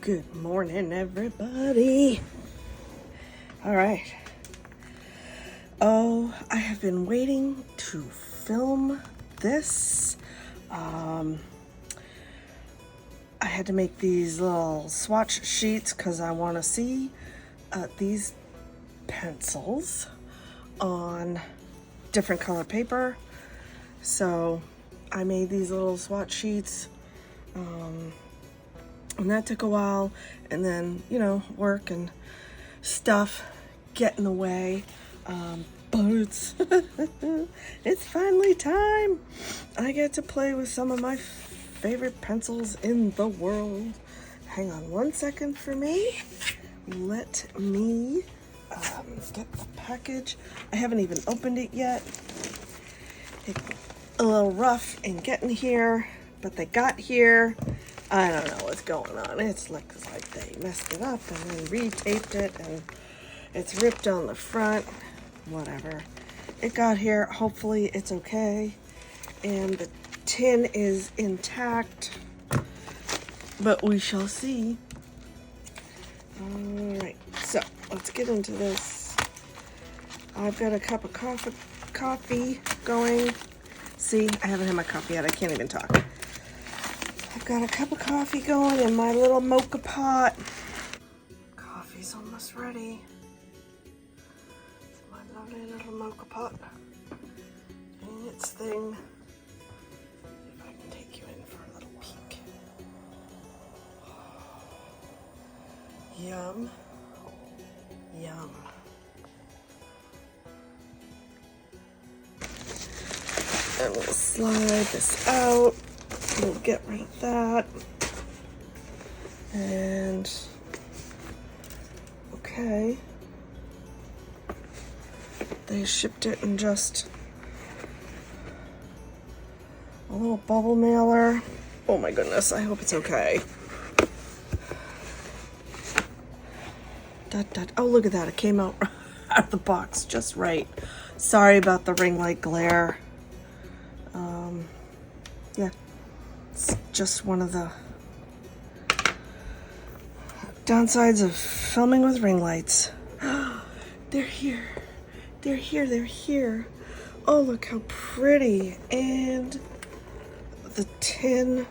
Good morning, everybody. All right. Oh, I have been waiting to film this. I had to make these little swatch sheets because I want to see these pencils on different color paper. So I made these little swatch sheets. And that took a while, and then, work and stuff get in the way. But it's finally time. I get to play with some of my favorite pencils in the world. Hang on one second for me. Let me get the package. I haven't even opened it yet. It's a little rough in getting here, but they got here. I don't know what's going on. It looks like they messed it up and then retaped it, and it's ripped on the front. Whatever. It got here. Hopefully it's okay. And the tin is intact, but we shall see. All right, so let's get into this. I've got a cup of coffee going. See, I haven't had my coffee yet. I can't even talk. I've got a cup of coffee going in my little mocha pot. Coffee's almost ready. It's my lovely little mocha pot doing its thing. If I can take you in for a little peek. Yum. Yum. And we'll slide this out. We'll get rid of that. And okay. They shipped it in just a little bubble mailer. Oh my goodness, I hope it's okay. Oh, look at that. It came out of the box just right. Sorry about the ring light glare. Yeah. It's just one of the downsides of filming with ring lights. They're here. They're here. They're here. Oh, look how pretty. And the tin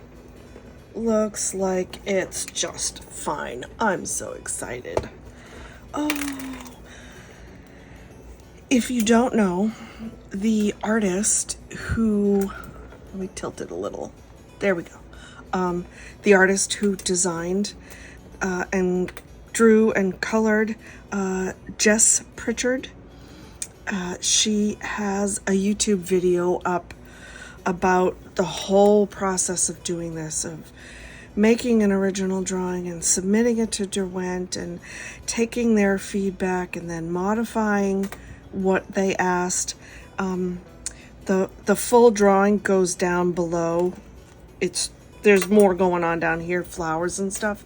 looks like it's just fine. I'm so excited. Oh. If you don't know, the artist who... Let me tilt it a little. There we go. The artist who designed and drew and colored Jess Pritchard. She has a YouTube video up about the whole process of doing this, of making an original drawing and submitting it to Derwent and taking their feedback and then modifying what they asked. The full drawing goes down below. There's more going on down here, flowers and stuff.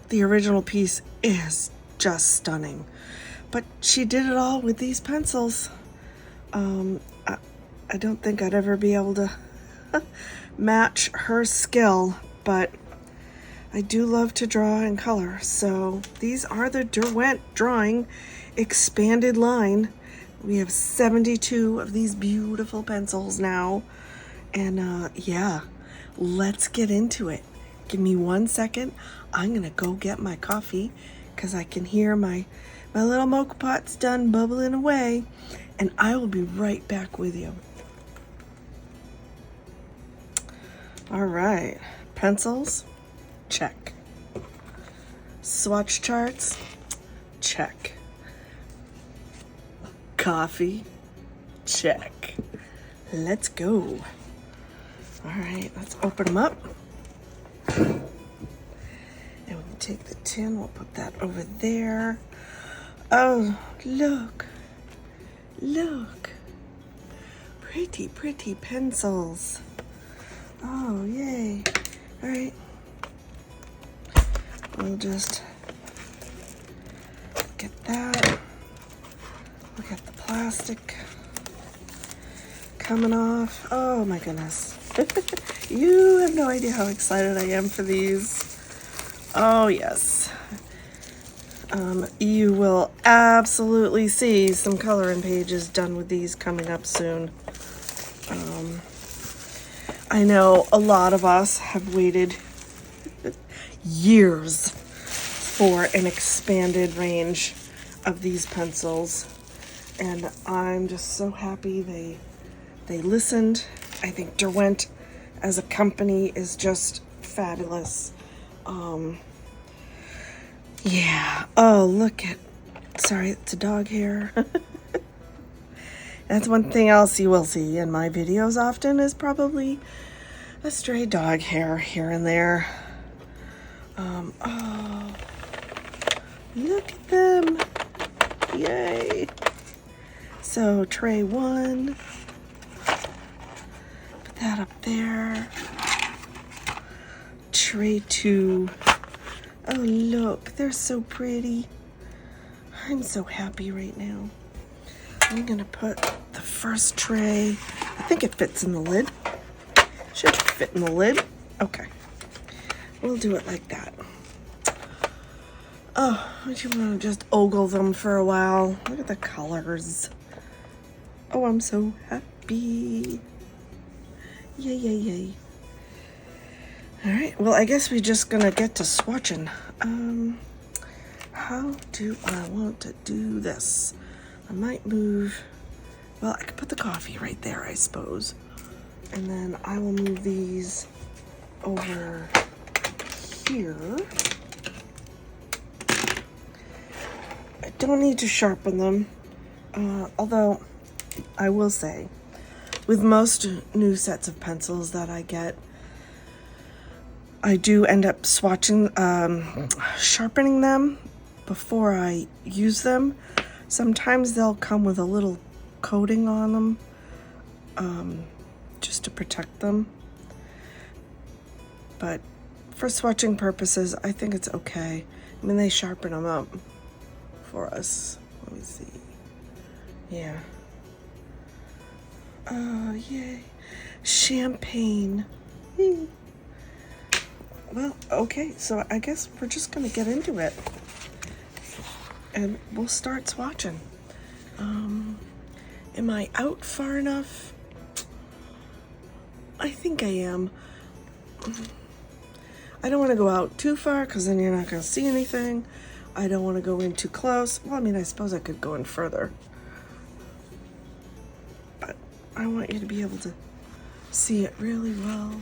The original piece is just stunning. But she did it all with these pencils. I don't think I'd ever be able to match her skill, but I do love to draw and color. So these are the Derwent Drawing expanded line. We have 72 of these beautiful pencils now. And yeah, let's get into it. Give me 1 second. I'm going to go get my coffee because I can hear my little mocha pot's done bubbling away. And I will be right back with you. All right. Pencils, check. Swatch charts, check. Coffee, check. Let's go. All right, let's open them up. And we can take the tin, we'll put that over there. Oh, look. Look. Pretty, pretty pencils. Oh, yay. All right. We'll just get that. Look at the plastic coming off. Oh my goodness. You have no idea how excited I am for these. Oh yes. You will absolutely see some coloring pages done with these coming up soon. I know a lot of us have waited years for an expanded range of these pencils, and I'm just so happy they listened. I think Derwent as a company is just fabulous. Yeah. Oh, look at, sorry, it's a dog hair. That's one thing else you will see in my videos often is probably a stray dog hair here and there. Oh, look at them. Yay. So tray 1, put that up there. Tray 2. Oh, look, they're so pretty. I'm so happy right now. I'm gonna put the first tray, I think it fits in the lid. Should fit in the lid. Okay, we'll do it like that. Oh, I just want to just ogle them for a while. Look at the colors. Oh, I'm so happy. Yay, yay, yay. All right, well, I guess we're just gonna get to swatching. How do I want to do this? I might move, well, I could put the coffee right there, I suppose. And then I will move these over here. I don't need to sharpen them, although I will say, with most new sets of pencils that I get, I do end up swatching, sharpening them before I use them. Sometimes they'll come with a little coating on them, just to protect them. But for swatching purposes, I think it's okay. I mean, they sharpen them up for us. Let me see. Yeah. Oh, yay. Champagne. Well, okay, so I guess we're just gonna get into it. And we'll start swatching. Am I out far enough? I think I am. I don't want to go out too far because then you're not going to see anything. I don't want to go in too close. Well, I mean, I suppose I could go in further. But I want you to be able to see it really well.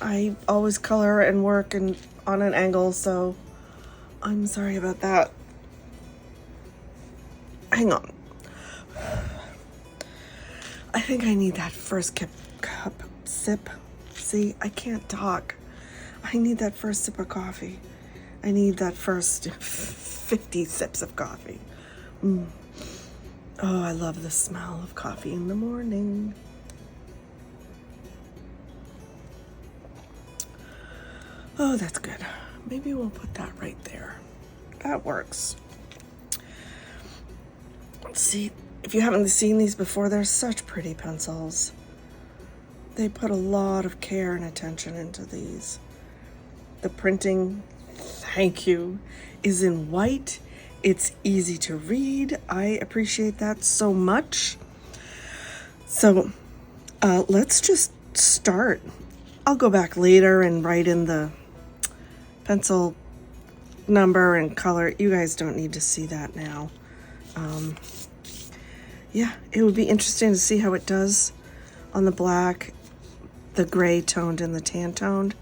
I always color and work and on an angle, so I'm sorry about that. Hang on. I think I need that first sip. See, I can't talk. I need that first sip of coffee. I need that first 50 sips of coffee. Oh, I love the smell of coffee in the morning. Oh, that's good. Maybe we'll put that right there. That works. See, if you haven't seen these before, they're such pretty pencils. They put a lot of care and attention into these. The printing, thank you, is in white. It's easy to read. I appreciate that so much. So let's just start. I'll go back later and write in the pencil number and color. You guys don't need to see that now. Yeah, it would be interesting to see how it does on the black, the gray toned and the tan toned.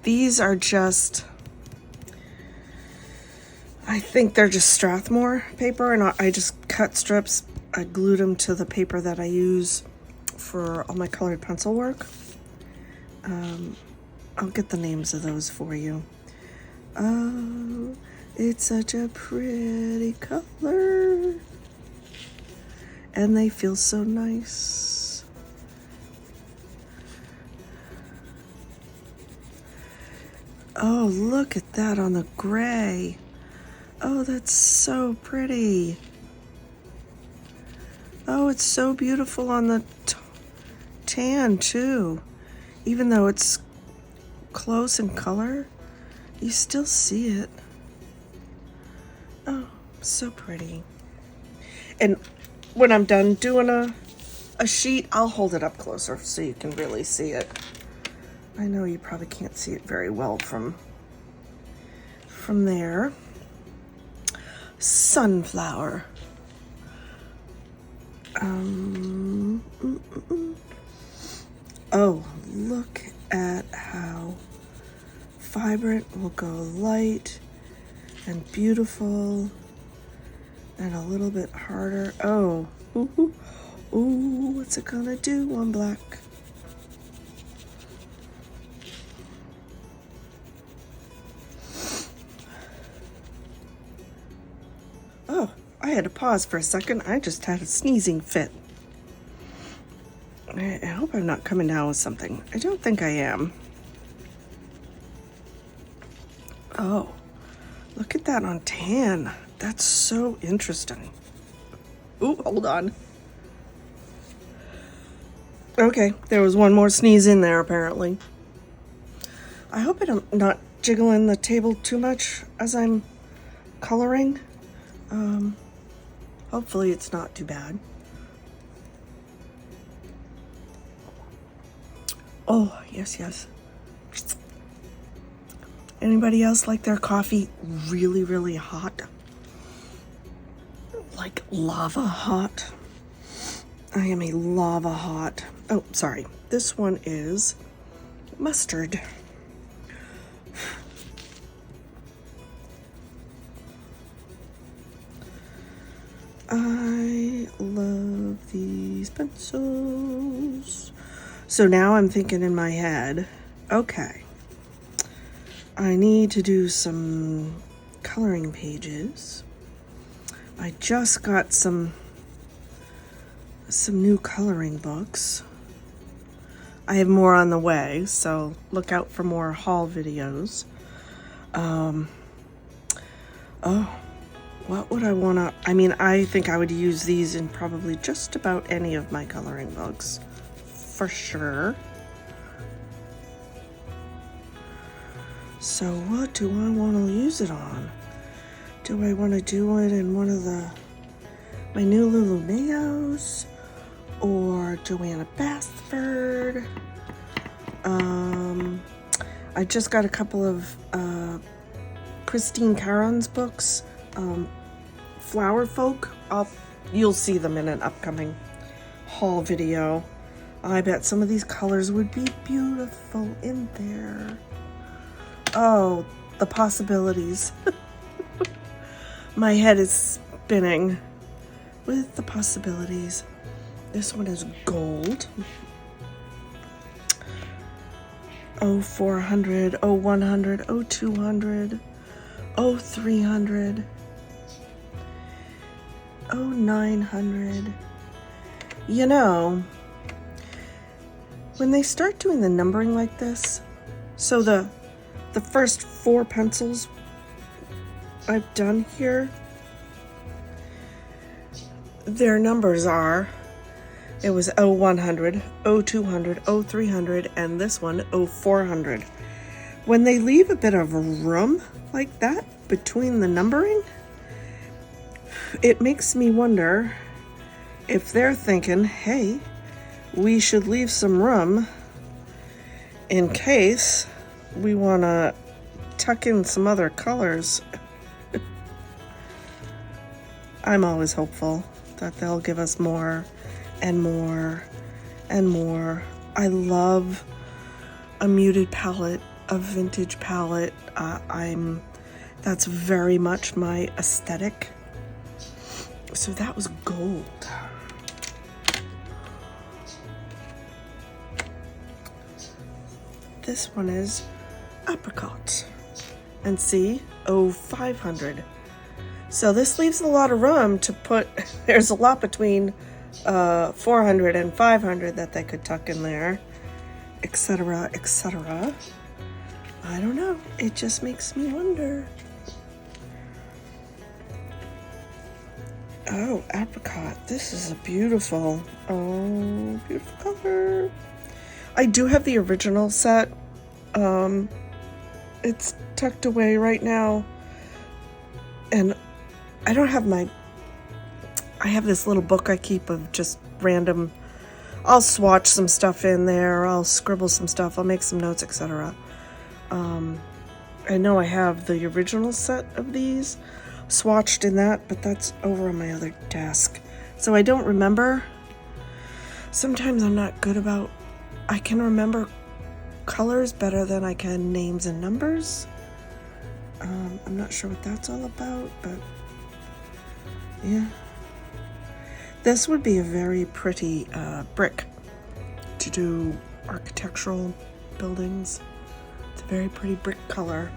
These are just, I think they're just Strathmore paper, and I just cut strips. I glued them to the paper that I use for all my colored pencil work. I'll get the names of those for you. Oh, it's such a pretty color. And they feel so nice. Oh, look at that on the gray. Oh, that's so pretty. Oh, it's so beautiful on the tan too. Even though it's close in color, you still see it. Oh, so pretty. And when I'm done doing a sheet, I'll hold it up closer so you can really see it. I know you probably can't see it very well from there. Sunflower. Oh, look at how vibrant will go light and beautiful and a little bit harder. Oh, ooh, ooh, what's it gonna do on black? Oh, I had to pause for a second. I just had a sneezing fit. I hope I'm not coming down with something. I don't think I am. Oh, look at that on tan. That's so interesting. Ooh, hold on. Okay, there was one more sneeze in there apparently. I hope I'm not jiggling the table too much as I'm coloring. Hopefully it's not too bad. Oh, yes, yes. Anybody else like their coffee really, really hot? Like lava hot? I am a lava hot. Oh, sorry. This one is mustard. I love these pencils. So now I'm thinking in my head, okay, I need to do some coloring pages. I just got some new coloring books. I have more on the way, so look out for more haul videos. Oh, what would I wanna, I mean, I think I would use these in probably just about any of my coloring books, for sure. So what do I want to use it on? Do I want to do it in one of my new Lululeos or Joanna Bassford? I just got a couple of Christine Caron's books, Flower Folk. You'll see them in an upcoming haul video. I bet some of these colors would be beautiful in there. Oh, the possibilities. My head is spinning with the possibilities. This one is gold. Oh, 400, oh, 100, oh, 200, oh, 300, oh, 900. You know, when they start doing the numbering like this, so the first 4 pencils I've done here, their numbers are, it was 0100, 0200, 0300, and this one 0400. When they leave a bit of room like that between the numbering, it makes me wonder if they're thinking, hey, we should leave some room in case we want to tuck in some other colors. I'm always hopeful that they'll give us more and more and more. I love a muted palette, a vintage palette. That's very much my aesthetic. So that was gold. This one is apricot. And see, 0500. So this leaves a lot of room to put, there's a lot between 400 and 500 that they could tuck in there, etc., etc. I don't know. It just makes me wonder. Oh, apricot. This is a beautiful, beautiful color. I do have the original set It's tucked away right now, and I don't have I have this little book I keep of just random, I'll swatch some stuff in there, I'll scribble some stuff, I'll make some notes, etc. I know I have the original set of these swatched in that, but that's over on my other desk. So I don't remember. Sometimes I'm not good about, I can remember colors better than I can names and numbers. I'm not sure what that's all about, but yeah. This would be a very pretty brick to do architectural buildings. It's a very pretty brick color.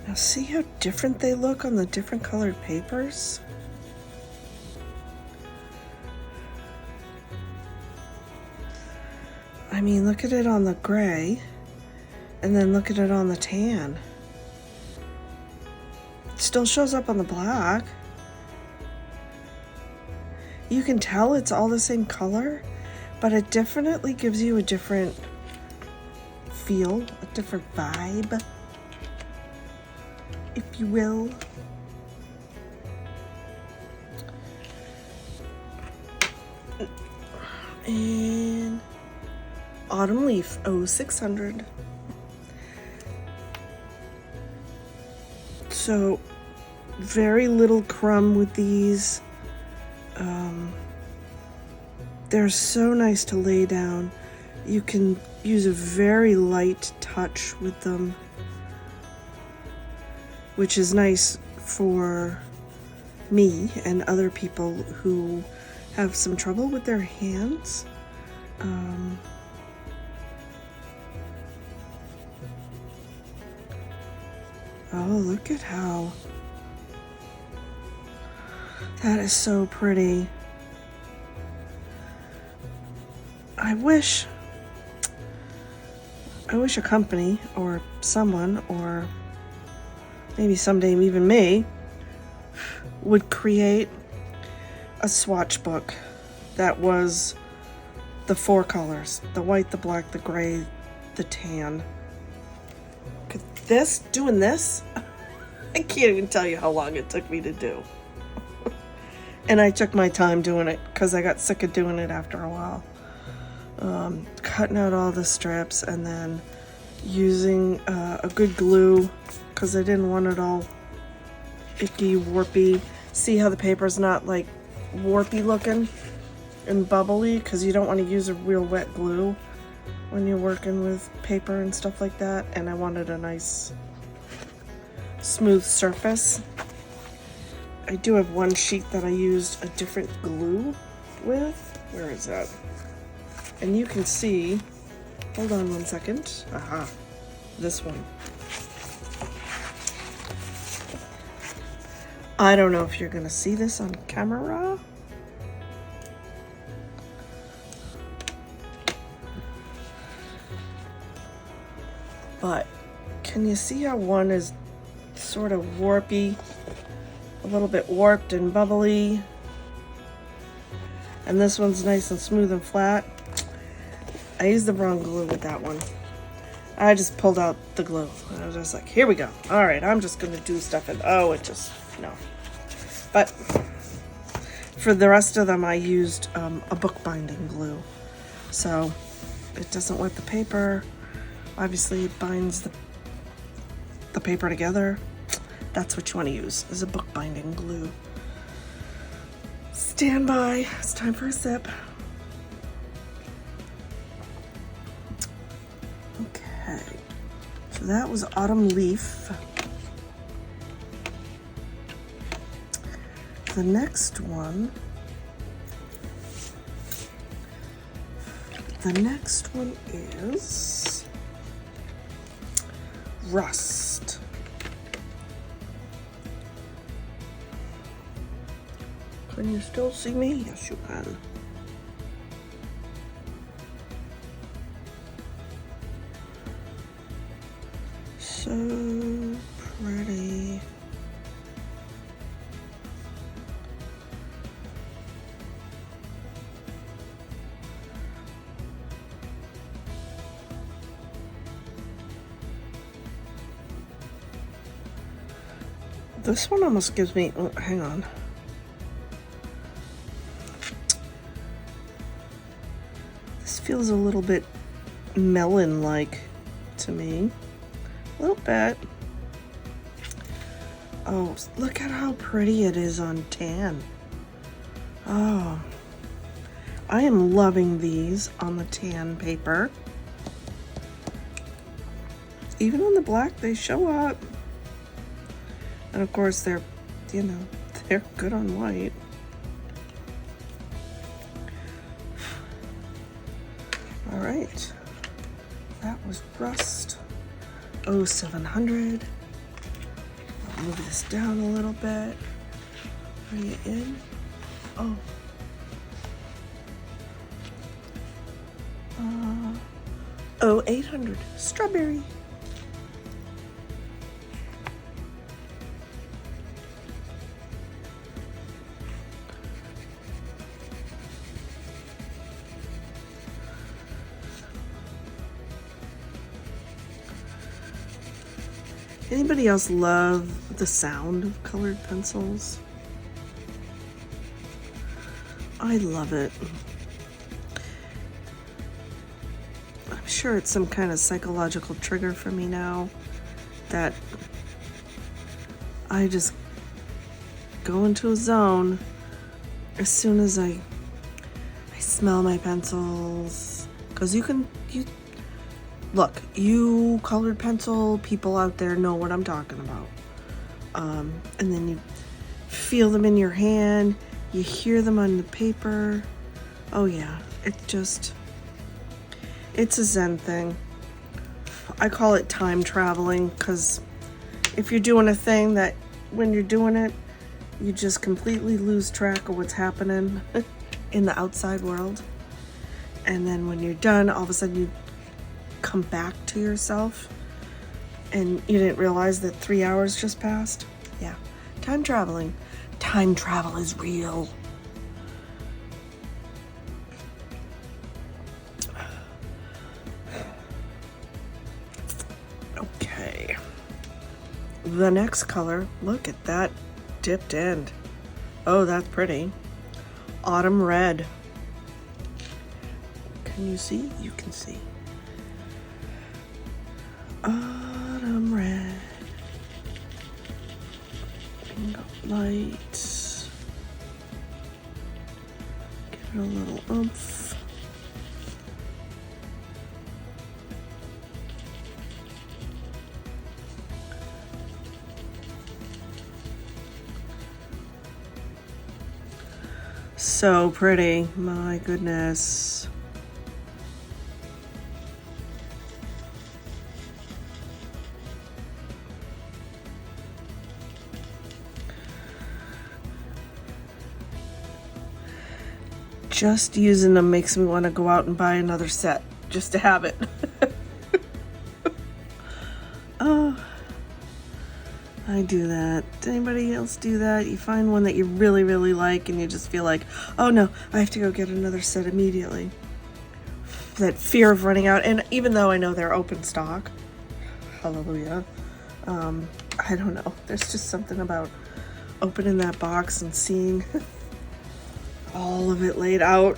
Now see how different they look on the different colored papers? I mean, look at it on the gray, and then look at it on the tan. It still shows up on the black. You can tell it's all the same color, but it definitely gives you a different feel, a different vibe, if you will. And Autumn Leaf 0600. So very little crumb with these. They're so nice to lay down. You can use a very light touch with them, which is nice for me and other people who have some trouble with their hands. Oh, look at how that is so pretty. I wish a company or someone, or maybe someday even me, would create a swatch book that was the 4 colors: the white, the black, the gray, the tan. Doing this, I can't even tell you how long it took me to do. And I took my time doing it because I got sick of doing it after a while. Cutting out all the strips and then using a good glue because I didn't want it all icky, warpy. See how the paper's not like warpy looking and bubbly, because you don't want to use a real wet glue when you're working with paper and stuff like that. And I wanted a nice smooth surface. I do have one sheet that I used a different glue with. Where is that? And you can see, hold on one second. Aha, this one. I don't know if you're gonna see this on camera. But can you see how one is sort of warpy, a little bit warped and bubbly, and this one's nice and smooth and flat? I used the wrong glue with that one. I just pulled out the glue. I was just like, here we go. All right, I'm just gonna do stuff, and oh, it just, no. But for the rest of them, I used a bookbinding glue. So it doesn't wet the paper. Obviously, it binds the paper together. That's what you want to use, is a bookbinding glue. Stand by. It's time for a sip. Okay. So that was Autumn Leaf. The next one is Rust. Can you still see me? Yes, you can. So pretty. This one almost gives me, oh, hang on. This feels a little bit melon-like to me. A little bit. Oh, look at how pretty it is on tan. Oh, I am loving these on the tan paper. Even on the black, they show up. And of course, they're, you know, they're good on white. All right, that was Rust 0700. I'll move this down a little bit. Bring it in. Oh, 0800 Strawberry. Anybody else love the sound of colored pencils? I love it. I'm sure it's some kind of psychological trigger for me now that I just go into a zone as soon as I smell my pencils. Because look, you colored pencil people out there know what I'm talking about. And then you feel them in your hand, you hear them on the paper. Oh yeah, it's a Zen thing. I call it time traveling, because if you're doing a thing that when you're doing it, you just completely lose track of what's happening in the outside world. And then when you're done, all of a sudden you come back to yourself and you didn't realize that 3 hours just passed. Yeah, time traveling. Time travel is real. Okay, the next color, look at that dipped end. Oh, that's pretty. Autumn red. Can you see? You can see. Autumn red. Light. Give it a little oomph. So pretty, my goodness. Just using them makes me want to go out and buy another set just to have it. Oh, I do that. Does anybody else do that? You find one that you really, really like and you just feel like, oh no, I have to go get another set immediately. That fear of running out. And even though I know they're open stock, hallelujah, I don't know. There's just something about opening that box and seeing all of it laid out.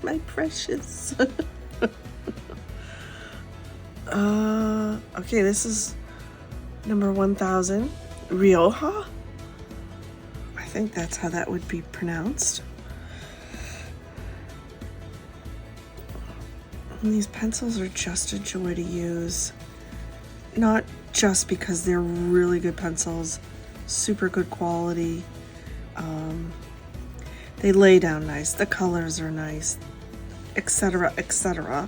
My precious. Okay, this is number 1000, Rioja. I think that's how that would be pronounced. And these pencils are just a joy to use. Not just because they're really good pencils, super good quality. They lay down nice, the colors are nice, etc., etc.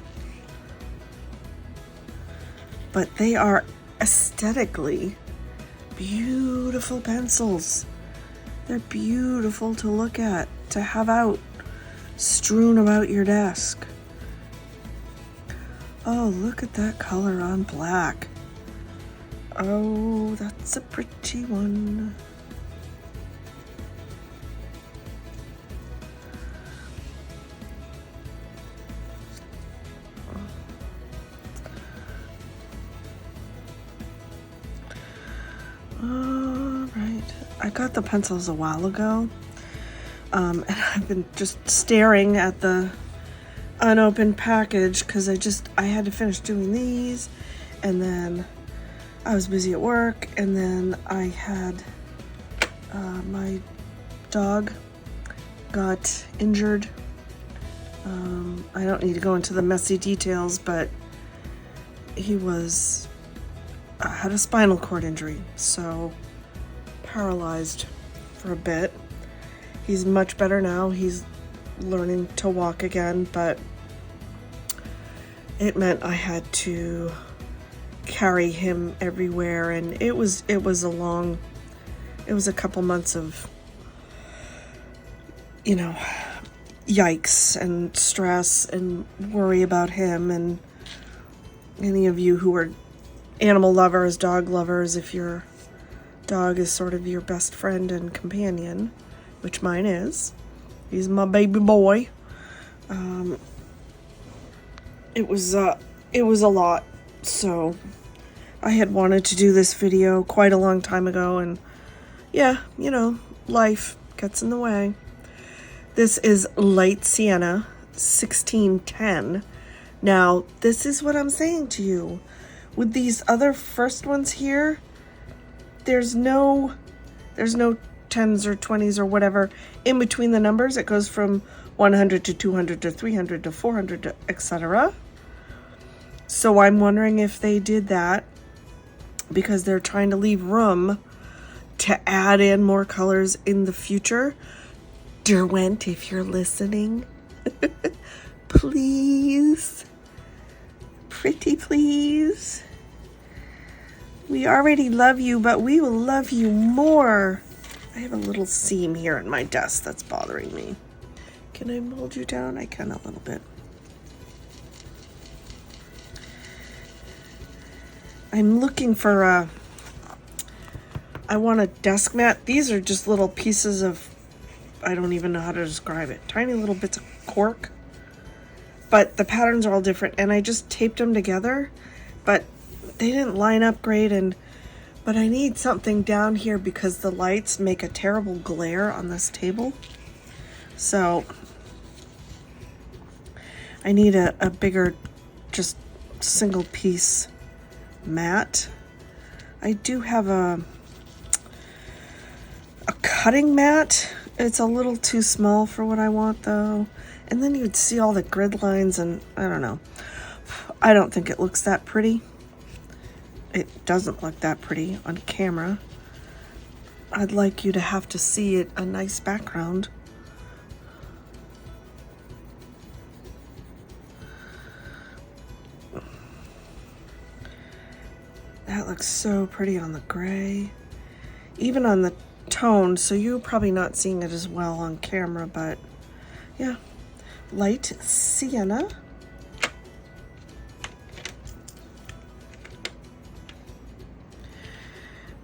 But they are aesthetically beautiful pencils. They're beautiful to look at, to have out, strewn about your desk. Oh, look at that color on black. Oh, that's a pretty one. All right, I got the pencils a while ago, and I've been just staring at the unopened package because I had to finish doing these, and then I was busy at work, and then I had my dog got injured. I don't need to go into the messy details, but he had a spinal cord injury, so paralyzed for a bit. He's much better now. He's learning to walk again, but it meant I had to carry him everywhere, and it was a couple months of, you know, yikes and stress and worry about him. And any of you who are animal lovers, dog lovers, if your dog is sort of your best friend and companion, which mine is, he's my baby boy, it was a lot. So I had wanted to do this video quite a long time ago, and yeah, you know, life gets in the way. This is Light Sienna 1610. Now, this is what I'm saying to you. With these other first ones here, there's no 10s or 20s or whatever in between the numbers. It goes from 100 to 200 to 300 to 400 to etc. So I'm wondering if they did that because they're trying to leave room to add in more colors in the future. Derwent, if you're listening, please, pretty please. We already love you, but we will love you more. I have a little seam here in my desk that's bothering me. Can I mold you down? I can a little bit. I'm looking for I want a desk mat. These are just little pieces of, I don't even know how to describe it. Tiny little bits of cork. But the patterns are all different, and I just taped them together, but they didn't line up great. But I need something down here because the lights make a terrible glare on this table. So I need a bigger, just single piece mat. I do have a cutting mat. It's a little too small for what I want though. And then you'd see all the grid lines, and I don't know. I don't think it looks that pretty. It doesn't look that pretty on camera. I'd like you to have to see it, a nice background. That looks so pretty on the gray. Even on the tone, so you're probably not seeing it as well on camera, but yeah. Light Sienna.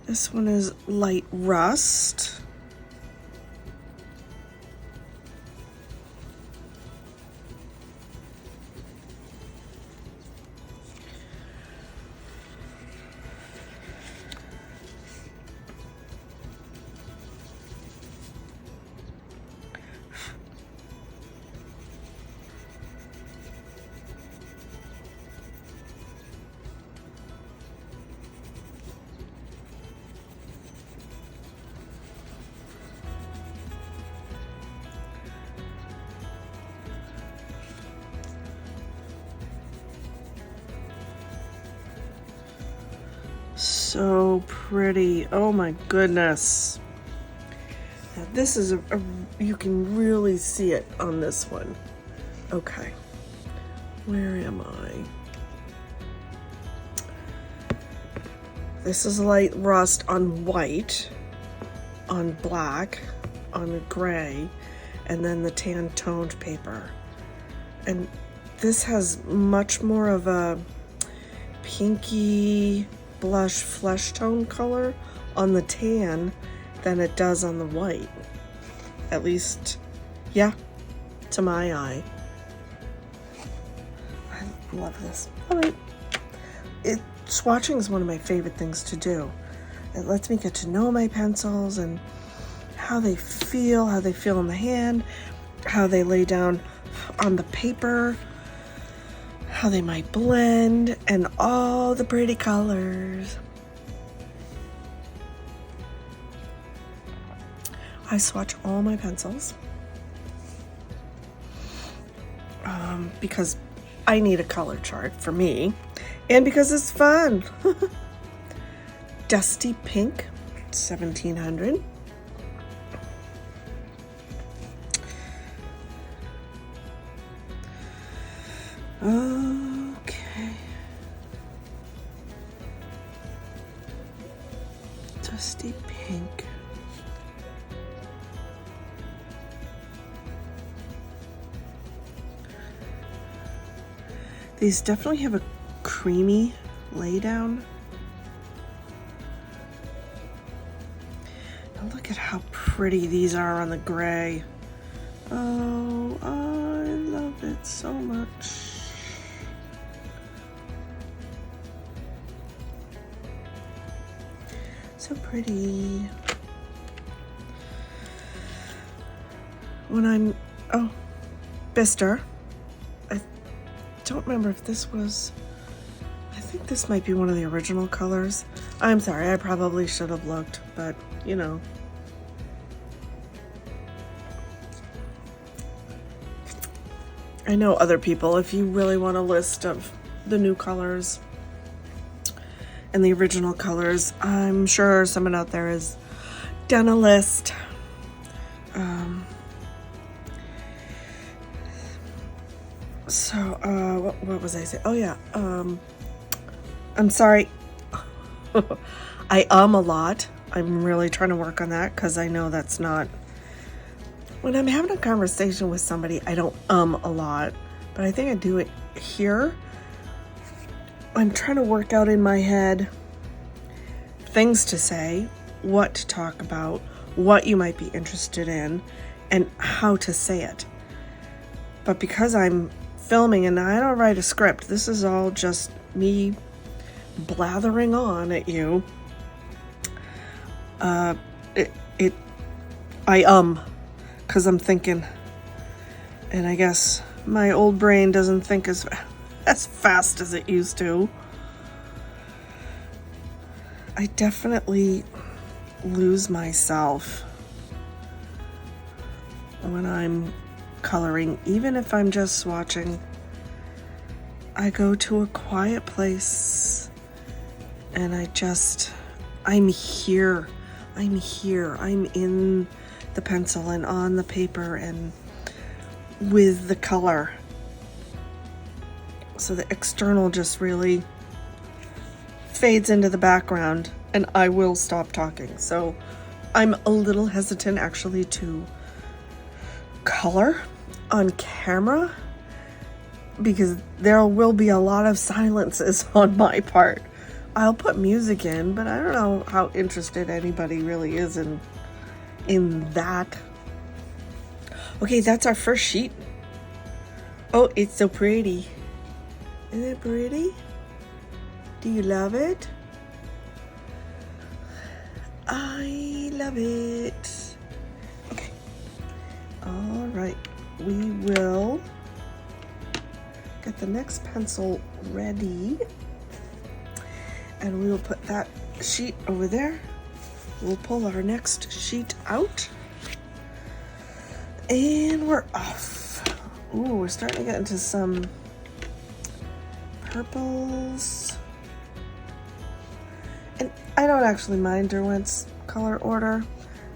This one is Light Rust. So pretty. Oh my goodness. Now this is you can really see it on this one. Okay. Where am I? This is Light Rust on white, on black, on gray, and then the tan toned paper. And this has much more of a pinky, blush flesh tone color on the tan than it does on the white. At least, yeah, to my eye. I love this. All right. Swatching is one of my favorite things to do. It lets me get to know my pencils and how they feel in the hand, how they lay down on the paper, how they might blend, and all the pretty colors. I swatch all my pencils because I need a color chart for me and because it's fun. Dusty Pink, 1700. Okay. Dusty Pink. These definitely have a creamy laydown. Now look at how pretty these are on the gray. Oh, I love it so much. So pretty. When I'm, oh, Bister. I don't remember if this was, I think this might be one of the original colors. I'm sorry, I probably should have looked, but you know. I know other people, if you really want a list of the new colors and the original colors, I'm sure someone out there has done a list. What was I saying? Oh yeah, I'm sorry. I a lot. I'm really trying to work on that because I know that's not, when I'm having a conversation with somebody, I don't a lot, but I think I do it here. I'm trying to work out in my head things to say, what to talk about, what you might be interested in, and how to say it. But because I'm filming and I don't write a script, this is all just me blathering on at you. Because I'm thinking, and I guess my old brain doesn't think as fast as it used to. I definitely lose myself when I'm coloring, even if I'm just swatching. I go to a quiet place and I'm here. I'm in the pencil and on the paper and with the color. So the external just really fades into the background and I will stop talking. So I'm a little hesitant actually to color on camera because there will be a lot of silences on my part. I'll put music in, but I don't know how interested anybody really is in that. Okay, that's our first sheet. Oh, it's so pretty. Isn't it pretty? Do you love it? I love it. Okay. All right. We will get the next pencil ready. And we will put that sheet over there. We'll pull our next sheet out. And we're off. Ooh, we're starting to get into some purples. And I don't actually mind Derwent's color order.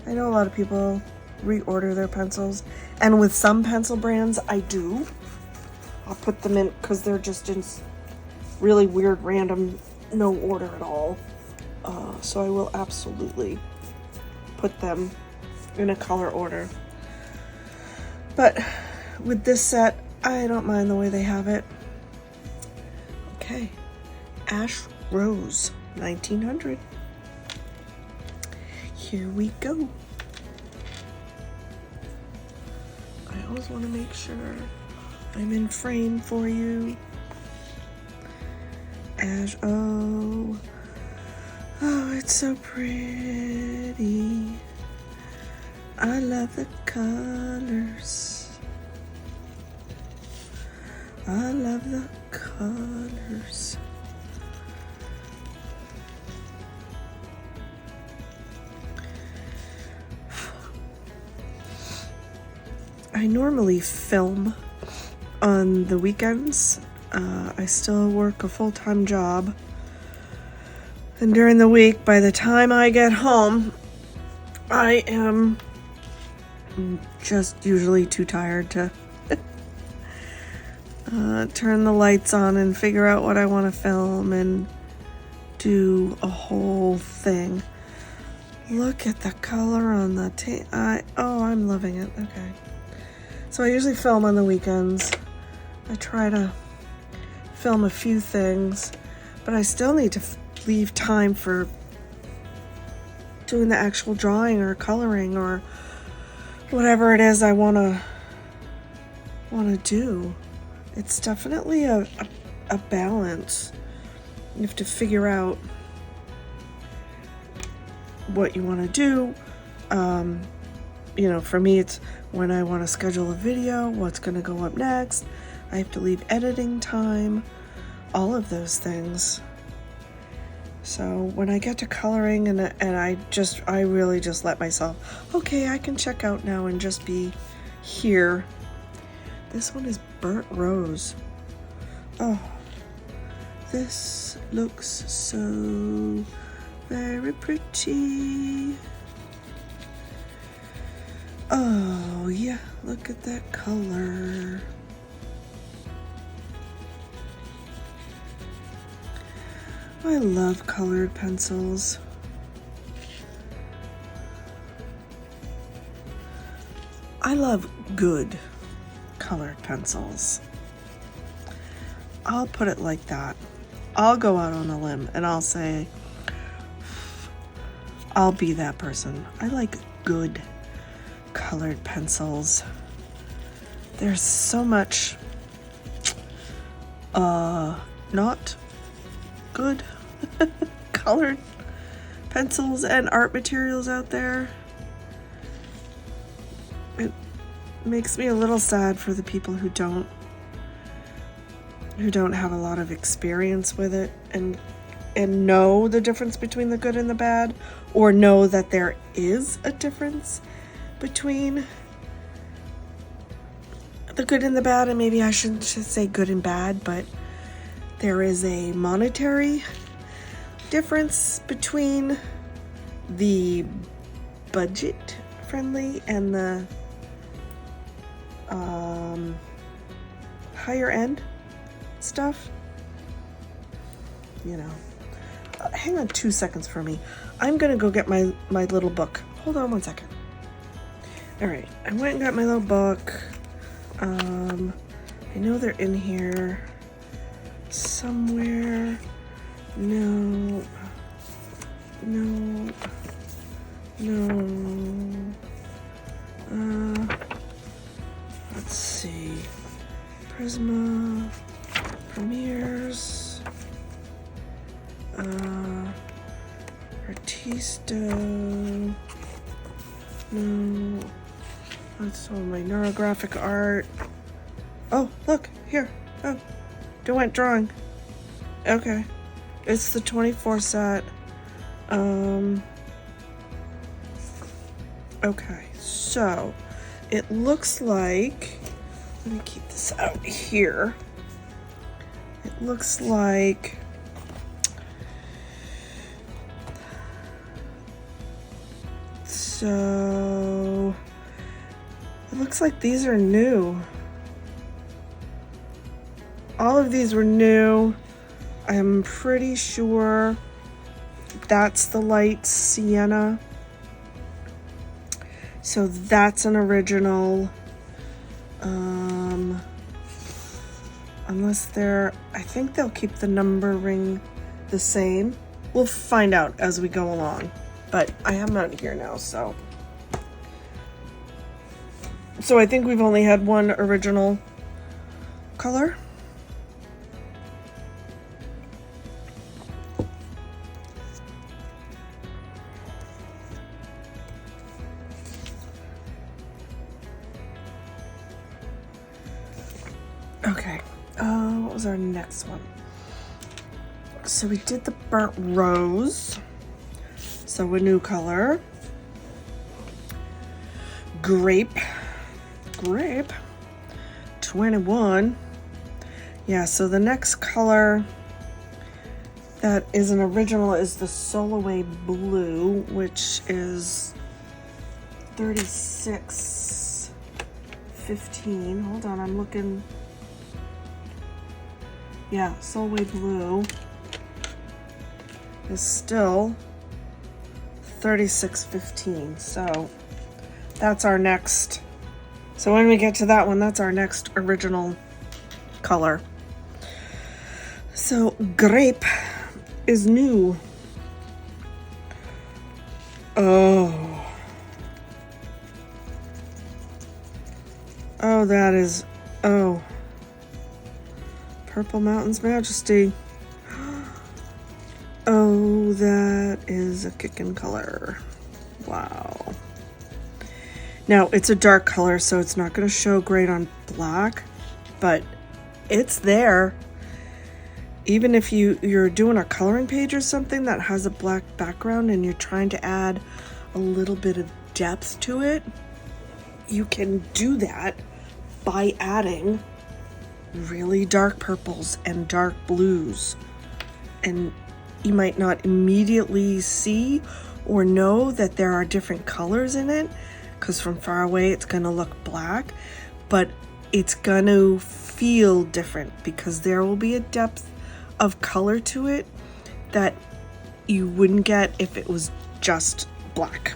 I know a lot of people reorder their pencils. And with some pencil brands, I do. I'll put them in because they're just in really weird, random, no order at all. So I will absolutely put them in a color order. But with this set, I don't mind the way they have it. Okay, Ash Rose. 1900. Here we go. I always want to make sure I'm in frame for you. Ash, oh, it's so pretty. I love the colors. I love the colors. I normally film on the weekends. I still work a full-time job. And during the week, by the time I get home, I am just usually too tired to turn the lights on and figure out what I want to film and do a whole thing. Look at the color on the I'm loving it. Okay. So I usually film on the weekends. I try to film a few things, but I still need to leave time for doing the actual drawing or coloring or whatever it is I want to do. It's definitely a balance. You have to figure out what you want to do. For me, it's when I want to schedule a video, what's going to go up next. I have to leave editing time, all of those things. So when I get to coloring and I really just let myself, okay, I can check out now and just be here. This one is burnt rose. Oh, this looks so very pretty. Oh yeah, look at that color. I love colored pencils. I love good colored pencils. I'll put it like that. I'll go out on a limb and I'll say, I'll be that person. I like good colored pencils. There's so much not good colored pencils and art materials out there. It makes me a little sad for the people who don't have a lot of experience with it and know the difference between the good and the bad, or know that there is a difference between the good and the bad. And maybe I shouldn't say good and bad, but there is a monetary difference between the budget friendly and the higher end stuff. Hang on 2 seconds for me. I'm gonna go get my little book. Hold on 1 second. All right, I went and got my little book. I know they're in here somewhere. No. Let's see. Prisma, Premieres, Artista. No. That's all my neurographic art. Oh, look, here. Oh, Derwent Drawing. Okay. It's the 24 set. Okay, so it looks like, let me keep this out here. It looks like it looks like these are new. All of these were new. I'm pretty sure that's the light sienna. So that's an original. Unless I think they'll keep the numbering the same. we'll find out as we go along. But I have them out here now, so I think we've only had one original color. Okay, what was our next one? So we did the burnt rose, so a new color. Grape 21. Yeah, so the next color that is an original is the Solaway Blue, which is 3615. Hold on, I'm looking. Yeah, Solaway Blue is still 3615. So that's our next. So when we get to that one, that's our next original color. So grape is new. Oh, that is, Purple Mountain's Majesty. Oh, that is a kickin' color. Wow. Now, it's a dark color, so it's not going to show great on black, but it's there. Even if you're doing a coloring page or something that has a black background and you're trying to add a little bit of depth to it, you can do that by adding really dark purples and dark blues. And you might not immediately see or know that there are different colors in it, because from far away it's going to look black, but it's going to feel different because there will be a depth of color to it that you wouldn't get if it was just black.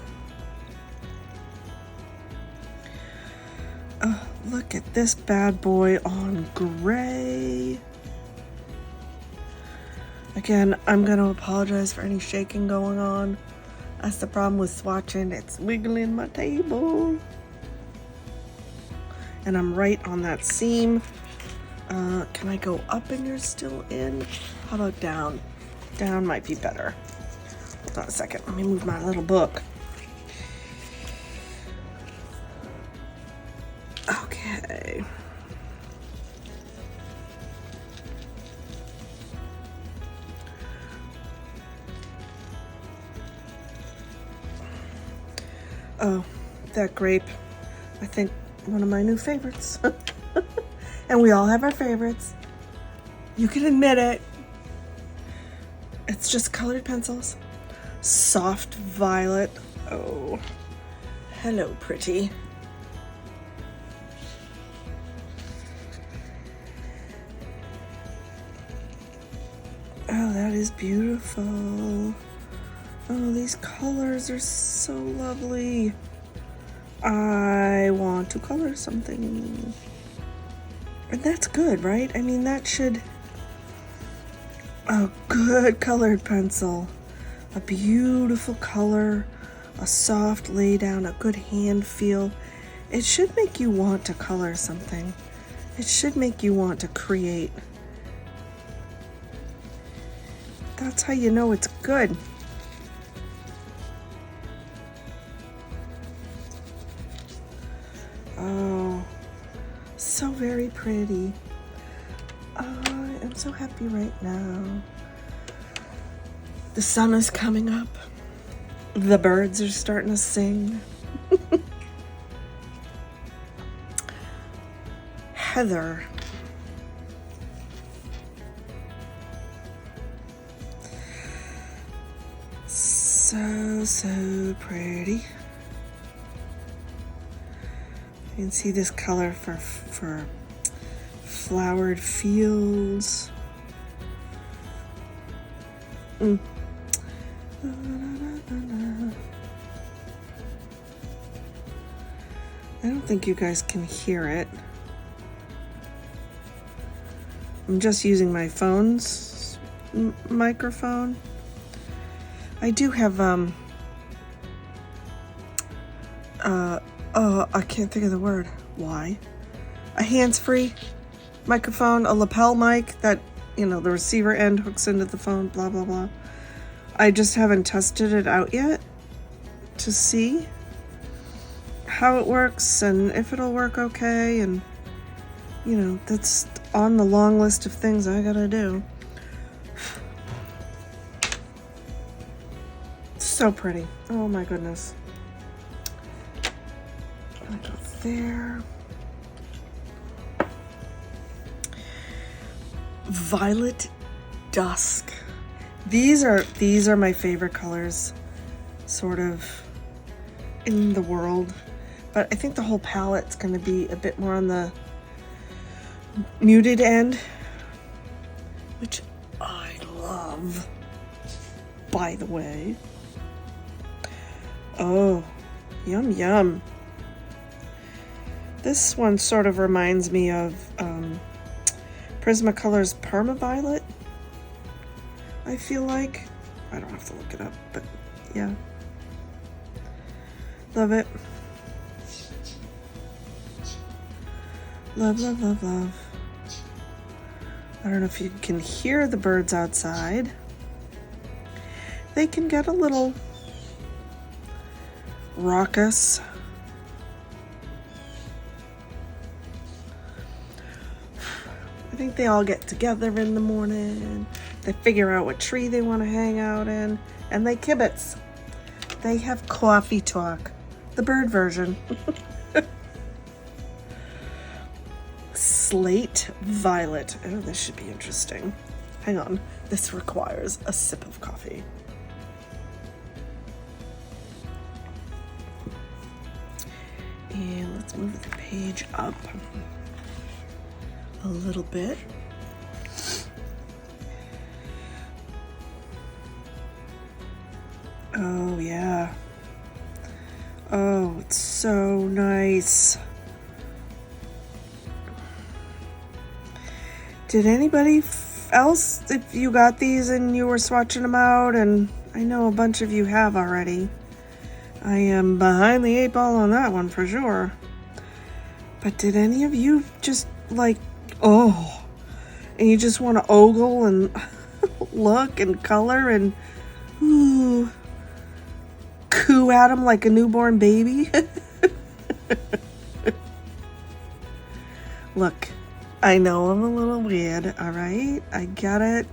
Oh, look at this bad boy on gray. Again, I'm going to apologize for any shaking going on. That's the problem with swatching. It's wiggling my table. And I'm right on that seam. Can I go up and you're still in? How about down? Down might be better. Hold on a second. Let me move my little book. Okay. Oh, that grape. I think one of my new favorites. And we all have our favorites. You can admit it. It's just colored pencils. Soft violet. Oh, hello, pretty. Oh, that is beautiful. Oh, these colors are so lovely. I want to color something. And that's good, right? I mean, that should... A good colored pencil. A beautiful color. A soft lay down. A good hand feel. It should make you want to color something. It should make you want to create. That's how you know it's good. Oh, so very pretty. I am so happy right now. The sun is coming up. The birds are starting to sing. Heather. So pretty. You can see this color for flowered fields. I don't think you guys can hear it. I'm just using my phone's microphone. I do have, I can't think of the word. Why? A hands-free microphone, a lapel mic that, you know, the receiver end hooks into the phone, blah, blah, blah. I just haven't tested it out yet to see how it works and if it'll work okay. And, you know, that's on the long list of things I gotta do. So pretty. Oh my goodness. I'm gonna go there. Violet Dusk. These are my favorite colors, sort of, in the world. But I think the whole palette's gonna be a bit more on the muted end, which I love, by the way. Oh, yum yum. This one sort of reminds me of Prismacolor's Permaviolet, I feel like. I don't have to look it up, but yeah. Love it. Love, love, love, love. I don't know if you can hear the birds outside. They can get a little raucous. I think they all get together in the morning. They figure out what tree they want to hang out in, and they kibitz. They have coffee talk, the bird version. Slate Violet. Oh, this should be interesting. Hang on. This requires a sip of coffee. And let's move the page up a little bit. Oh, yeah. Oh, it's so nice. Did anybody else, if you got these and you were swatching them out, and I know a bunch of you have already. I am behind the 8 ball on that one for sure. But did any of you just like, oh, and you just want to ogle and look and color and ooh, coo at them like a newborn baby? Look, I know I'm a little weird, all right? I get it.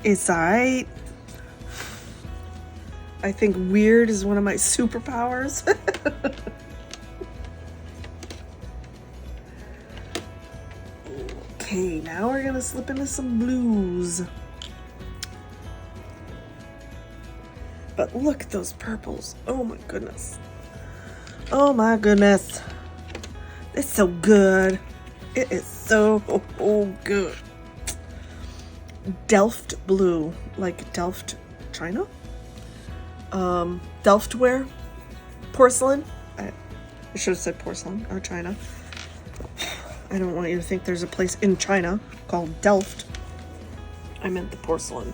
It's all right. I think weird is one of my superpowers. Okay, now we're gonna slip into some blues. But look at those purples. Oh my goodness. Oh my goodness. It's so good. It is so good. Delft blue, like Delft China? Delftware porcelain. I should have said porcelain or China. I don't want you to think there's a place in China called Delft. I meant the porcelain.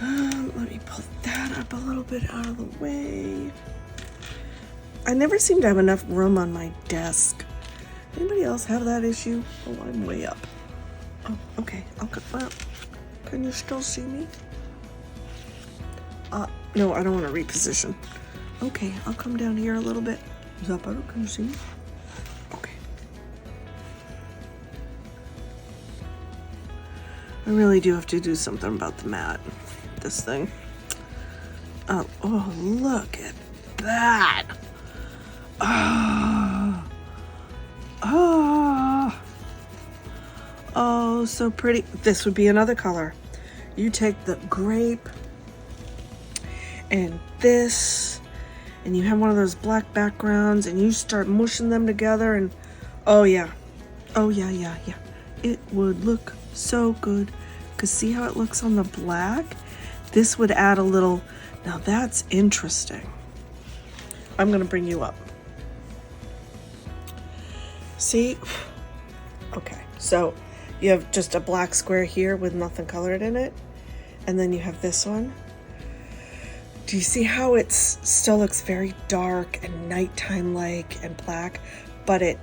Let me pull that up a little bit out of the way. I never seem to have enough room on my desk. Anybody else have that issue? Oh, I'm way up. Oh, okay. I'll come. Well, can you still see me? No, I don't want to reposition. Okay, I'll come down here a little bit. Is that better? Can you see me? Okay. I really do have to do something about the mat. This thing. Oh, look at that. Oh, so pretty. This would be another color. You take the grape and this, and you have one of those black backgrounds, and you start mushing them together, and oh yeah, it would look so good. Because see how it looks on the black? This would add a little. Now that's interesting. I'm gonna bring you up. See? Okay, so you have just a black square here with nothing colored in it, And then you have this one. Do you see how it still looks very dark and nighttime-like and black, but it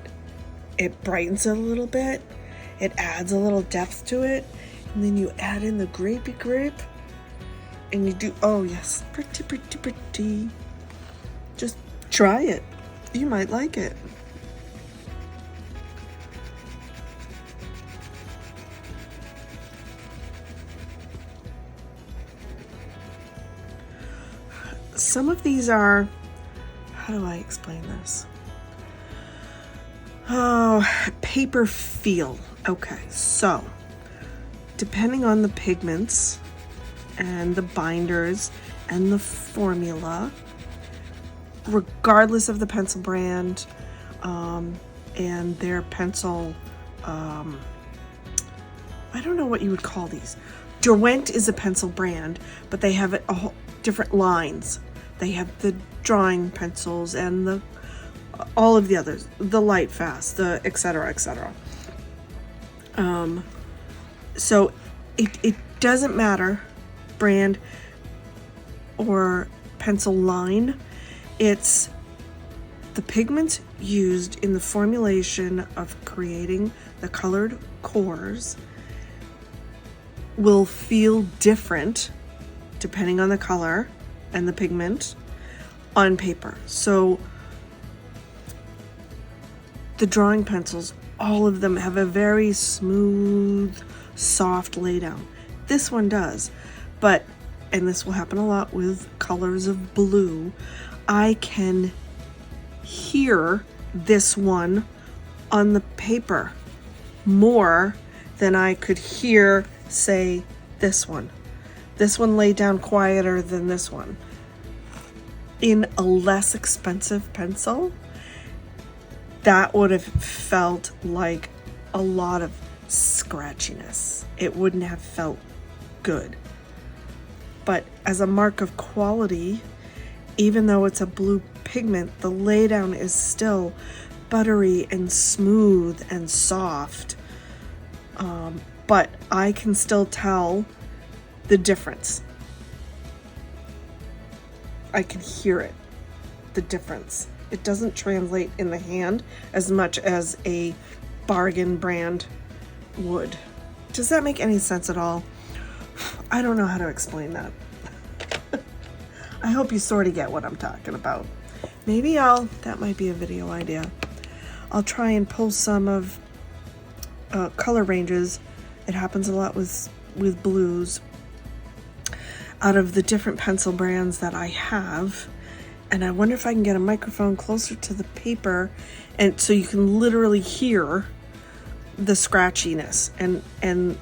brightens it a little bit. It adds a little depth to it. And then you add in the grapey grape. And you do, oh yes, pretty, pretty, pretty. Just try it. You might like it. Some of these are, how do I explain this? Oh, paper feel. Okay, so depending on the pigments and the binders and the formula, regardless of the pencil brand and their pencil, I don't know what you would call these. Derwent is a pencil brand, but they have a whole different lines. They have the drawing pencils and the all of the others, the light fast, the etc., etc. So it doesn't matter brand or pencil line. It's the pigments used in the formulation of creating the colored cores will feel different depending on the color and the pigment on paper. So the drawing pencils, all of them have a very smooth, soft laydown. This one does, but, and this will happen a lot with colors of blue, I can hear this one on the paper more than I could hear, say, this one. This one laid down quieter than this one. In a less expensive pencil, that would have felt like a lot of scratchiness. It wouldn't have felt good. But as a mark of quality, even though it's a blue pigment, the laydown is still buttery and smooth and soft. But I can still tell the difference. I can hear it, the difference. It doesn't translate in the hand as much as a bargain brand would. Does that make any sense at all? I don't know how to explain that. I hope you sort of get what I'm talking about. Maybe that might be a video idea. I'll try and pull some of color ranges. It happens a lot with blues out of the different pencil brands that I have. And I wonder if I can get a microphone closer to the paper and so you can literally hear the scratchiness, and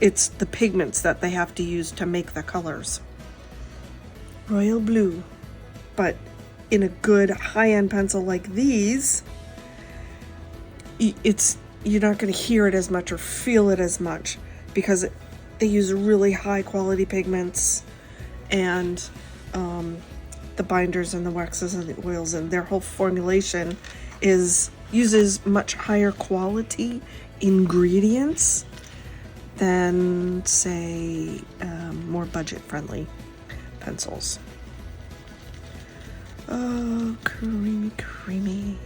it's the pigments that they have to use to make the colors. Royal blue, but in a good high-end pencil like these, you're not going to hear it as much or feel it as much because they use really high quality pigments and the binders and the waxes and the oils, and their whole formulation uses much higher quality ingredients than, say, more budget-friendly pencils. Oh, creamy, creamy.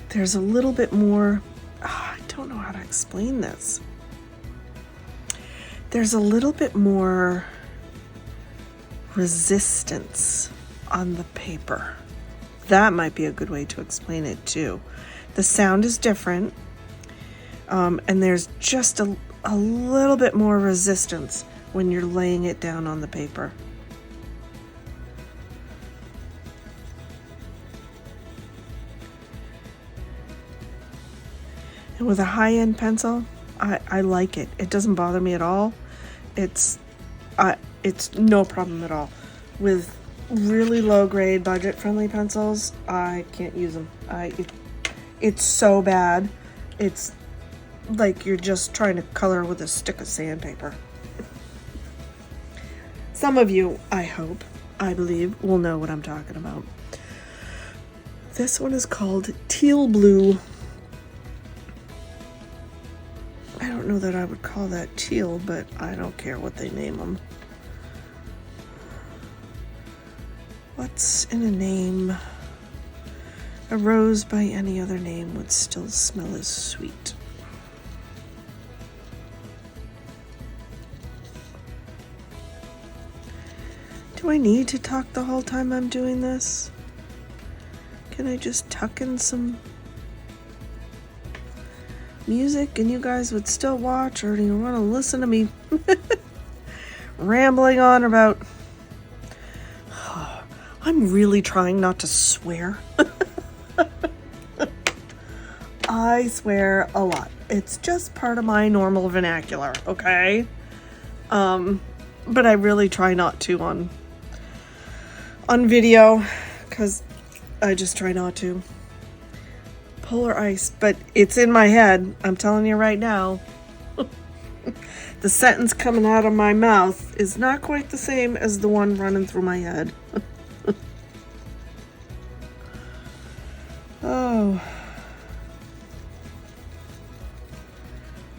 There's a little bit more, I don't know how to explain this. There's a little bit more resistance on the paper. That might be a good way to explain it too. The sound is different, and there's just a little bit more resistance when you're laying it down on the paper. And with a high-end pencil, I like it. It doesn't bother me at all. It's no problem at all. With really low-grade, budget-friendly pencils, I can't use them. It's so bad. It's like you're just trying to color with a stick of sandpaper. Some of you, I believe, will know what I'm talking about. This one is called Teal Blue. I don't know that I would call that teal, but I don't care what they name them. What's in a name? A rose by any other name would still smell as sweet. Do I need to talk the whole time I'm doing this? Can I just tuck in some music and you guys would still watch, or do you want to listen to me rambling on about... I'm really trying not to swear. I swear a lot. It's just part of my normal vernacular, okay? But I really try not to on video, because I just try not to. Polar ice, but it's in my head. I'm telling you right now. The sentence coming out of my mouth is not quite the same as the one running through my head. Oh.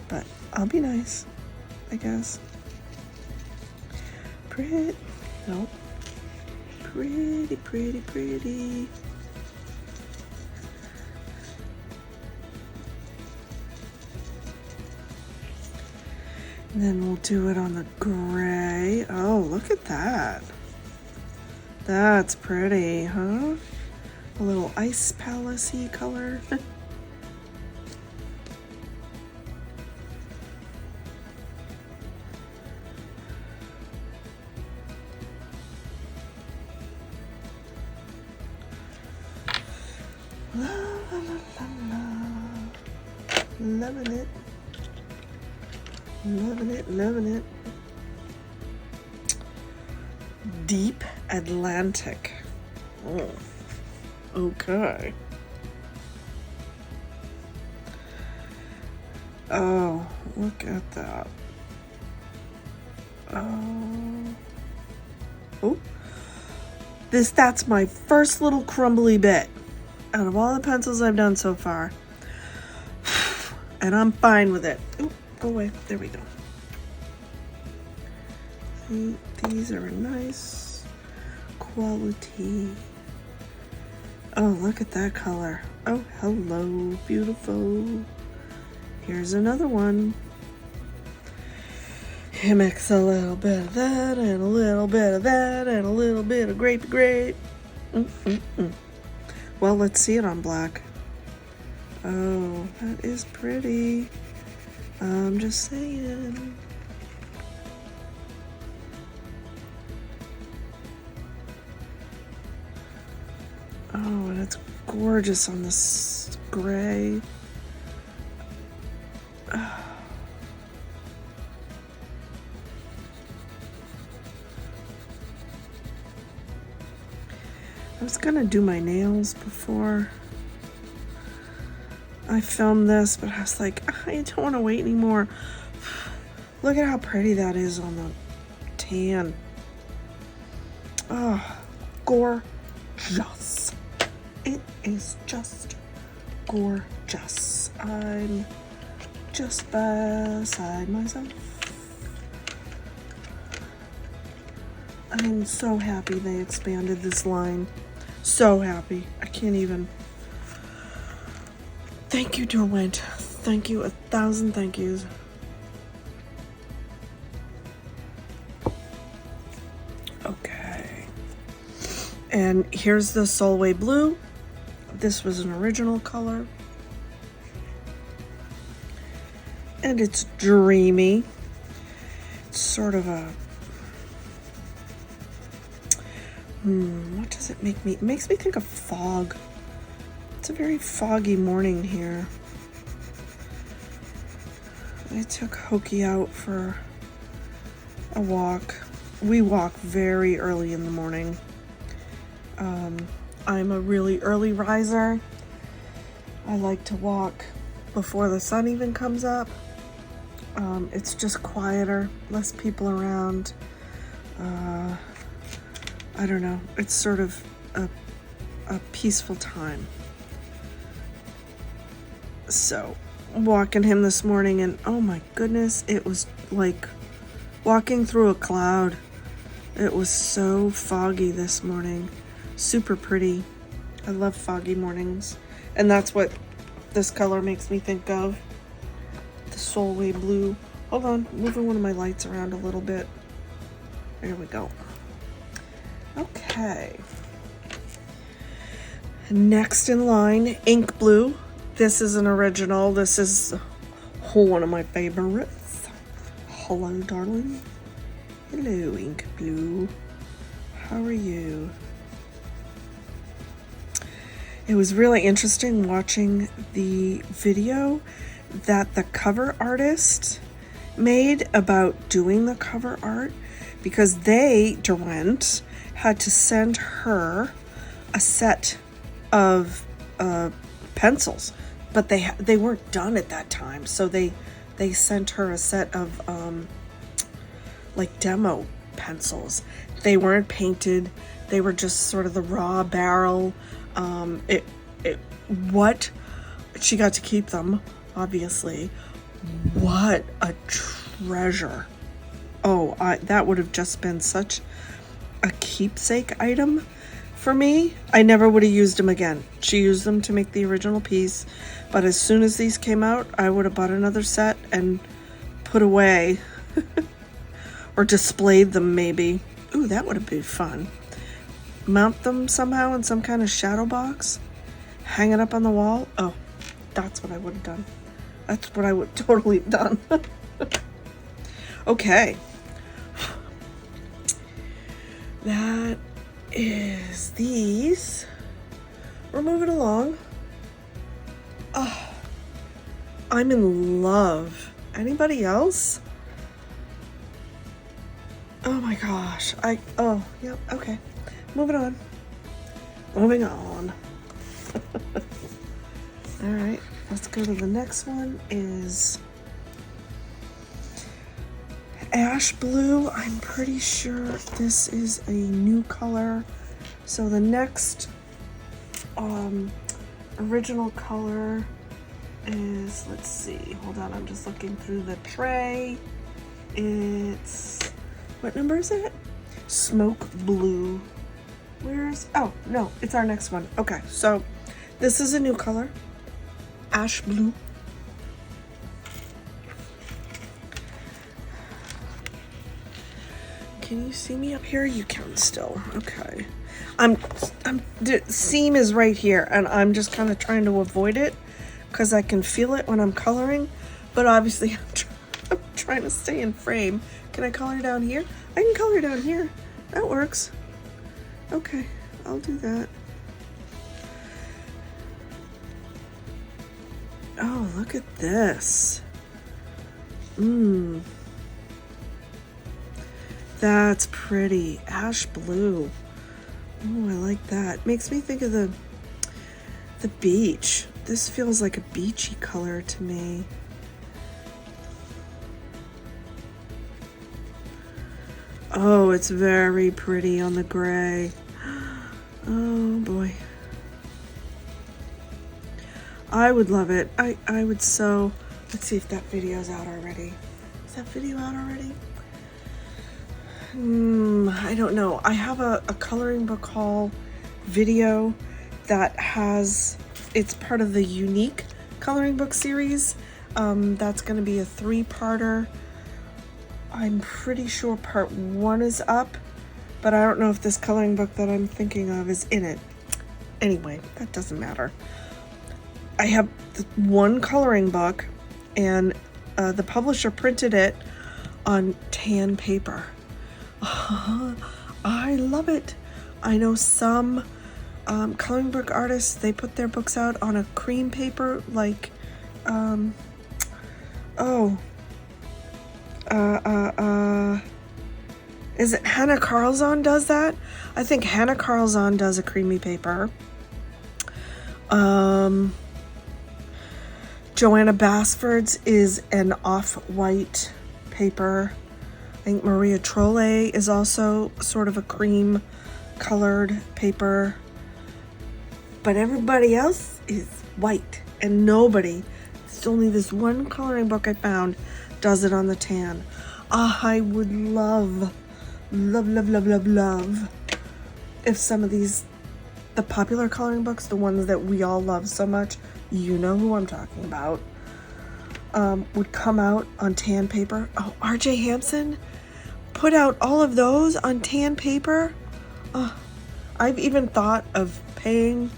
But I'll be nice, I guess. Pretty. Nope. Pretty, pretty, pretty. And then we'll do it on the gray. Oh, look at that. That's pretty, huh? A little ice palace-y color. La, la, la, la, la. Loving it. Loving it, loving it. Deep Atlantic. Oh, okay. Oh, look at that. Oh. That's my first little crumbly bit out of all the pencils I've done so far. And I'm fine with it. Oop, go away. There we go. See, these are a nice quality. Oh, look at that color. Oh, hello, beautiful. Here's another one. You mix a little bit of that and a little bit of that and a little bit of grape. Well, let's see it on black. Oh, that is pretty. I'm just saying. Oh, and it's gorgeous on this gray. Oh. I was gonna do my nails before I filmed this, but I was like, I don't want to wait anymore. Look at how pretty that is on the tan. Oh, gorgeous. It is just gorgeous. I'm just beside myself. I'm so happy they expanded this line. So happy. I can't even. Thank you, Derwent. Thank you, 1,000 thank yous. Okay. And here's the Solway Blue. This was an original color. And it's dreamy. It's sort of a... what does it make me? It makes me think of fog. It's a very foggy morning here. I took Hokie out for a walk. We walk very early in the morning. I'm a really early riser. I like to walk before the sun even comes up. It's just quieter, less people around. I don't know. It's sort of a a peaceful time. So, walking him this morning, and oh my goodness, it was like walking through a cloud. It was so foggy this morning. Super pretty. I love foggy mornings. And that's what this color makes me think of. The Solway blue. Hold on, moving one of my lights around a little bit. There we go. Okay. Next in line, ink blue. This is an original. This is one of my favorites. Hello, darling. Hello, ink blue. How are you? It was really interesting watching the video that the cover artist made about doing the cover art, because they, Derwent, had to send her a set of pencils, but they weren't done at that time, so they sent her a set of like demo pencils. They weren't painted, they were just sort of the raw barrel. What, she got to keep them, obviously. What a treasure. Oh, that would have just been such a keepsake item for me. I never would have used them again. She used them to make the original piece, but as soon as these came out, I would have bought another set and put away or displayed them maybe. Ooh, that would have been fun. Mount them somehow in some kind of shadow box, hang it up on the wall. Oh, that's what I would have done. That's what I would totally have done. Okay. That is these. We're moving along. Oh, I'm in love. Anybody else? Oh my gosh. Oh, yep, okay. Moving on. Moving on. All right, let's go to the next one. Is ash blue. I'm pretty sure this is a new color. So the next original color is, let's see, hold on, I'm just looking through the tray. It's, what number is it? Smoke blue. Where's, oh no, it's our next one. Okay, so this is a new color, ash blue. Can you see me up here? You can still. Okay. The seam is right here, and I'm just kind of trying to avoid it because I can feel it when I'm coloring, but obviously I'm trying to stay in frame. Can I color down here? I can color down here. That works. Okay, I'll do that. Oh, look at this. That's pretty. Ash blue. Oh, I like that. Makes me think of the beach. This feels like a beachy color to me. Oh, it's very pretty on the gray. Oh boy. I would love it. I would so. Let's see if that video's out already. Is that video out already? I don't know. I have a coloring book haul video that has, it's part of the unique coloring book series. That's going to be a 3-parter. I'm pretty sure part 1 is up, but I don't know if this coloring book that I'm thinking of is in it. Anyway, that doesn't matter. I have one coloring book, and the publisher printed it on tan paper. I love it. I know some coloring book artists, they put their books out on a cream paper, like is it Hannah Carlzon does that? I think Hannah Carlzon does a creamy paper. Joanna Basford's is an off-white paper. I think Maria Trolle is also sort of a cream colored paper. But everybody else is white, and nobody, it's only this one coloring book I found, does it on the tan. I would love if some of these, the popular coloring books, the ones that we all love so much, you know who I'm talking about, would come out on tan paper. Oh, R.J. Hampson put out all of those on tan paper. I've even thought of paying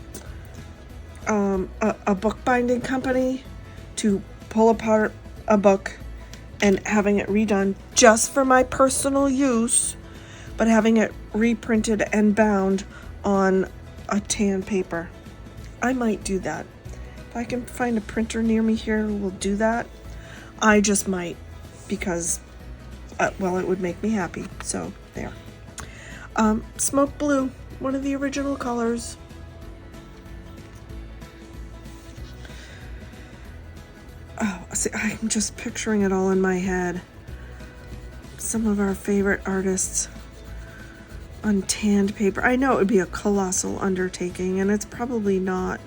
a bookbinding company to pull apart a book and having it redone just for my personal use, but having it reprinted and bound on a tan paper. I might do that. If I can find a printer near me here who will do that, I just might, because, well, it would make me happy. So, there. Smoke blue, one of the original colors. Oh, see, I'm just picturing it all in my head. Some of our favorite artists on tanned paper. I know it would be a colossal undertaking, and it's probably not,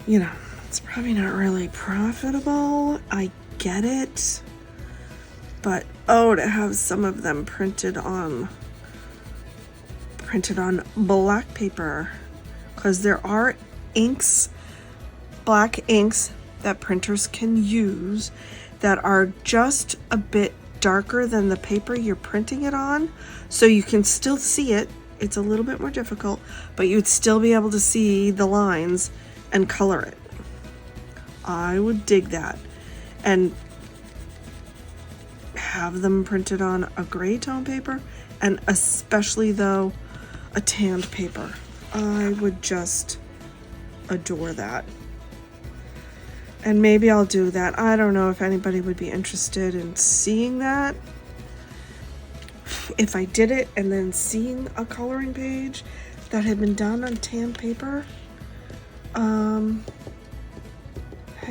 you know, it's probably not really profitable. I get it. But, oh, to have some of them printed on black paper, because there are inks, black inks that printers can use that are just a bit darker than the paper you're printing it on, so you can still see it. It's a little bit more difficult, but you'd still be able to see the lines and color it. I would dig that, and have them printed on a gray tone paper, and especially though a tanned paper. I would just adore that. And maybe I'll do that. I don't know if anybody would be interested in seeing that. If I did it and then seeing a coloring page that had been done on tan paper. Hang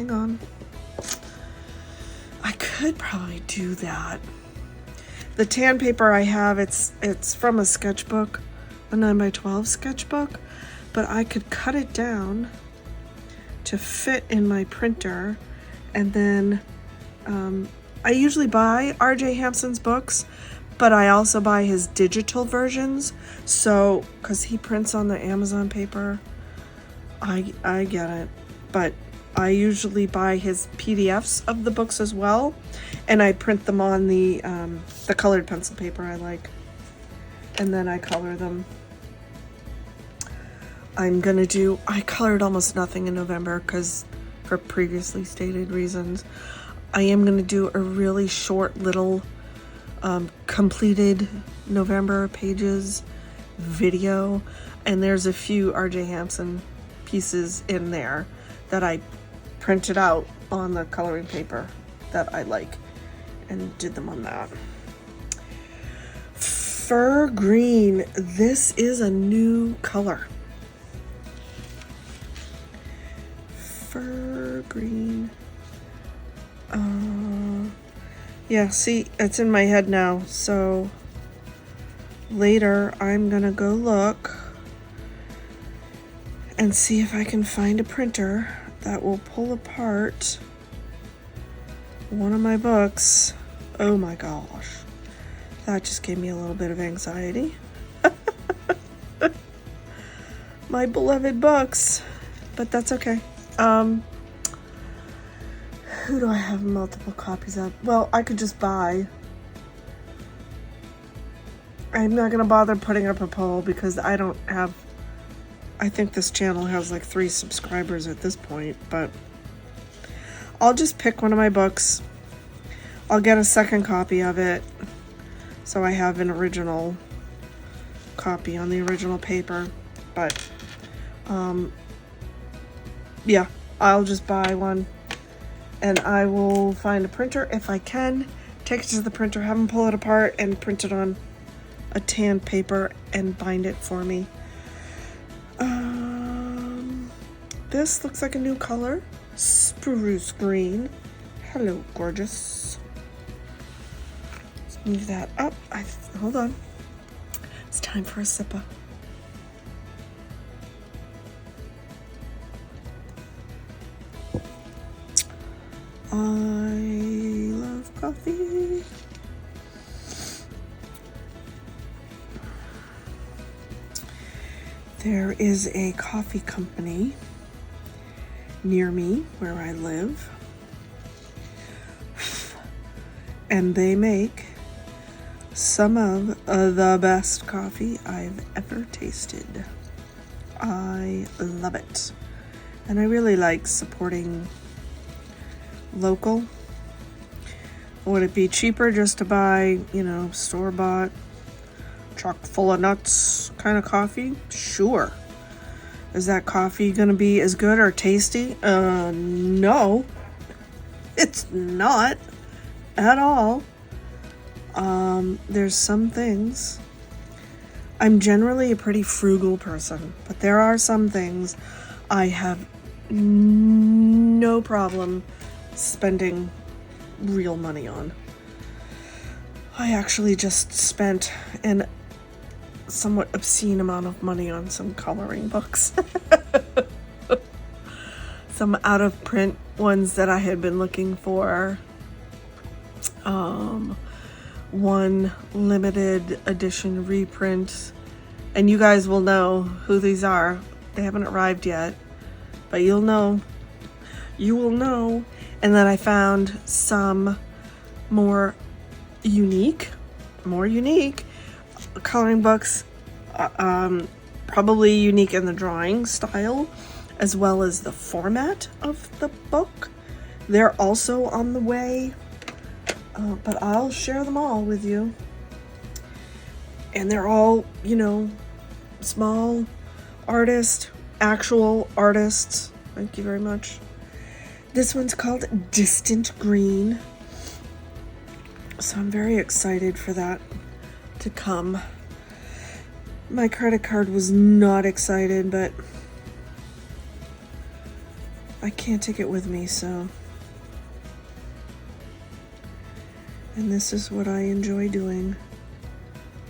on. I could probably do that. The tan paper I have, it's from a sketchbook, a 9x12 sketchbook, but I could cut it down to fit in my printer, and then I usually buy R.J. Hampson's books, but I also buy his digital versions, so because he prints on the Amazon paper. I get it, but I usually buy his PDFs of the books as well, and I print them on the colored pencil paper I like, and then I color them. I colored almost nothing in November because for previously stated reasons. I am going to do a really short little completed November pages video, and there's a few R.J. Hampson pieces in there that I printed out on the coloring paper that I like and did them on that. Fur green. This is a new color. Fur green. Yeah, see, it's in my head now, so later I'm gonna go look and see if I can find a printer that will pull apart one of my books. Oh my gosh, that just gave me a little bit of anxiety. My beloved books, but that's okay. Who do I have multiple copies of? Well, I could just buy. I'm not gonna bother putting up a poll because I don't have, I think this channel has like 3 subscribers at this point, but I'll just pick one of my books. I'll get a second copy of it, so I have an original copy on the original paper, but yeah, I'll just buy one, and I will find a printer if I can, take it to the printer, have them pull it apart and print it on a tan paper and bind it for me. This looks like a new color, spruce green. Hello, gorgeous. Let's move that up. Hold on. It's time for a sippa. I love coffee. There is a coffee company near me where I live, and they make some of the best coffee I've ever tasted. I love it. And I really like supporting local. Would it be cheaper just to buy, store-bought, chock full of nuts kind of coffee? Sure. Is that coffee gonna be as good or tasty? No. It's not at all. There's some things. I'm generally a pretty frugal person, but there are some things I have no problem spending real money on. I actually just spent an somewhat obscene amount of money on some coloring books. Some out of print ones that I had been looking for. One limited edition reprint, and you guys will know who these are. They haven't arrived yet, but you'll know. You will know. And then I found some more unique coloring books, probably unique in the drawing style as well as the format of the book. They're also on the way, but I'll share them all with you. And they're all, small artist, actual artists. Thank you very much. This one's called Distant Green. So I'm very excited for that to come. My credit card was not excited, but I can't take it with me, so. And this is what I enjoy doing.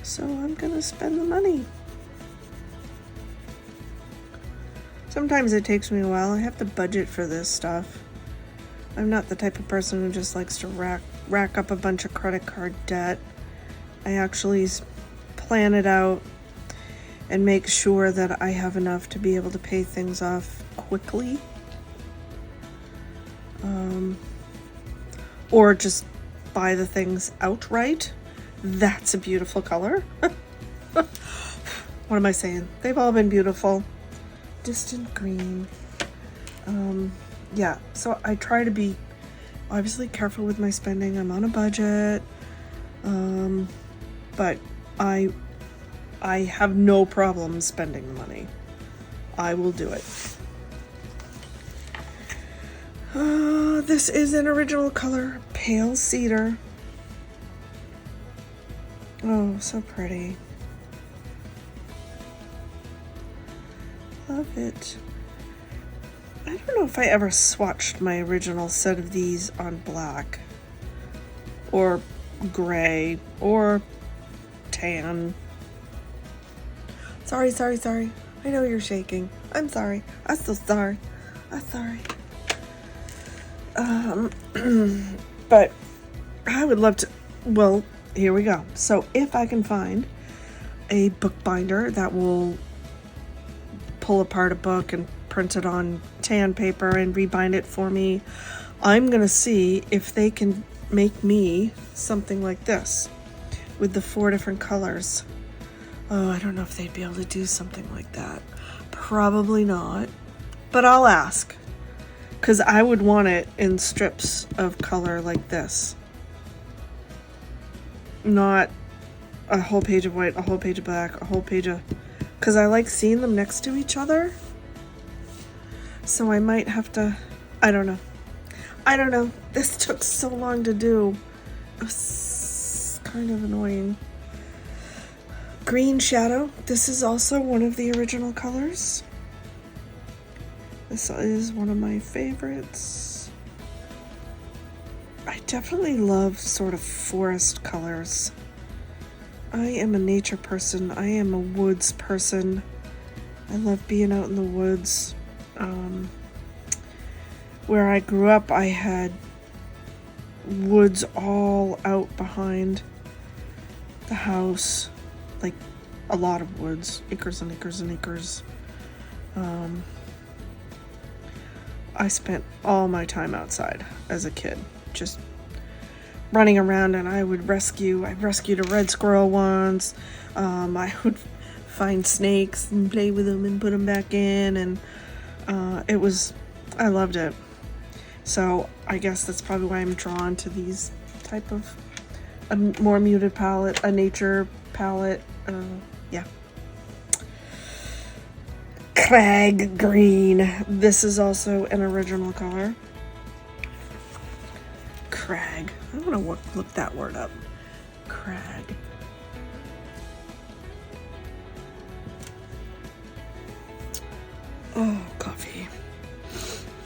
So I'm gonna spend the money. Sometimes it takes me a while. I have to budget for this stuff. I'm not the type of person who just likes to rack up a bunch of credit card debt. I actually plan it out and make sure that I have enough to be able to pay things off quickly. Or just buy the things outright. That's a beautiful color. What am I saying? They've all been beautiful. Distant Green. Yeah, so I try to be obviously careful with my spending. I'm on a budget. But I have no problem spending the money. I will do it. This is an original color, Pale Cedar. Oh, so pretty. Love it. I don't know if I ever swatched my original set of these on black or gray or tan. Sorry. I know you're shaking. I'm sorry. I'm so sorry. I'm sorry. But I would love to, well, here we go. So if I can find a bookbinder that will pull apart a book and print it on tan paper and rebind it for me, I'm gonna see if they can make me something like this with the 4 different colors. Oh, I don't know if they'd be able to do something like that. Probably not, but I'll ask, because I would want it in strips of color like this. Not a whole page of white, a whole page of black, a whole page of, because I like seeing them next to each other. So I might have to, I don't know. This took so long to do. It was kind of annoying. Green Shadow. This is also one of the original colors. This is one of my favorites. I definitely love sort of forest colors. I am a nature person. I am a woods person. I love being out in the woods. Where I grew up, I had woods all out behind the house, like a lot of woods, acres and acres and acres. I spent all my time outside as a kid, just running around, and I rescued a red squirrel once. I would find snakes and play with them and put them back in, and I loved it. So I guess that's probably why I'm drawn to these type of a more muted palette, a nature palette. Yeah. Crag green. This is also an original color. Crag. I don't want to look that word up. Crag. Oh, coffee.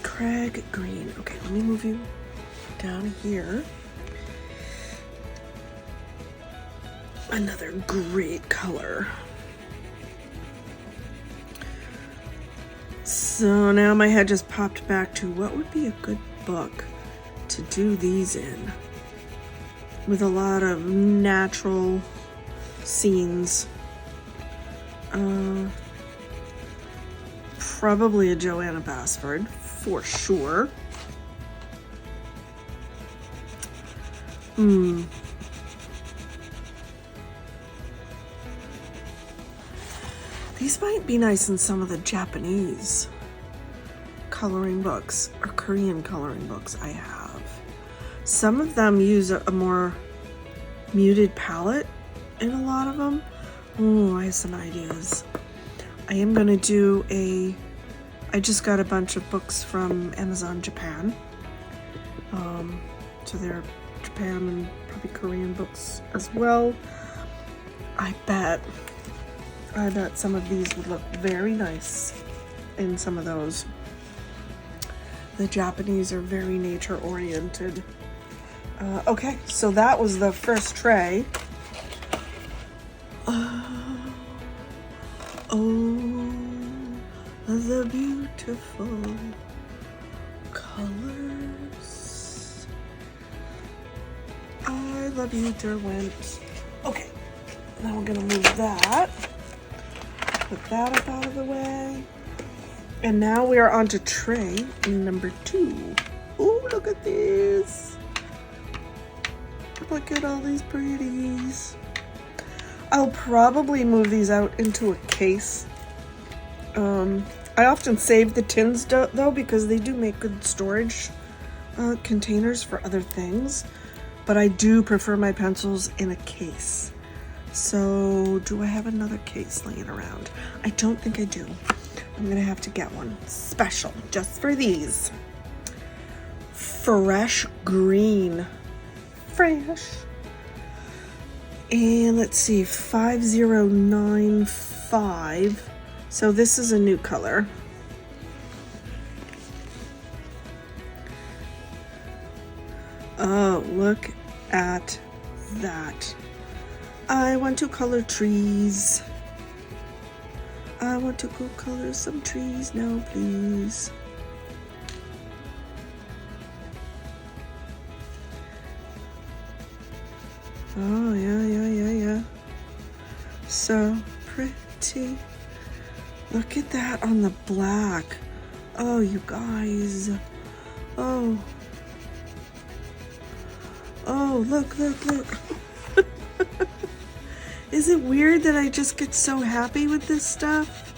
Crag green. Okay, let me move you down here. Another great color. So now my head just popped back to what would be a good book to do these in, with a lot of natural scenes. Probably a Joanna Basford for sure. These might be nice in some of the Japanese coloring books or Korean coloring books I have. Some of them use a more muted palette in a lot of them. Oh, I have some ideas. I am gonna do I just got a bunch of books from Amazon Japan. So they're Japan and probably Korean books as well. I bet some of these would look very nice in some of those. The Japanese are very nature oriented. Okay, so that was the first tray. Oh, the beautiful colors. I love you, Derwent. Okay, now we're gonna move that. Put that up out of the way. And now we are on to tray number 2. Oh, look at this. Look at all these pretties. I'll probably move these out into a case. I often save the tins though, because they do make good storage containers for other things. But I do prefer my pencils in a case. So, do I have another case laying around? I don't think I do. I'm gonna have to get one special just for these. Fresh green. Fresh. And let's see, 5095. So this is a new color. Oh, look at that. I want to color trees. I want to go color some trees now, please. Oh, yeah. So pretty. Look at that on the black. Oh, you guys. Oh. Oh, look. Is it weird that I just get so happy with this stuff?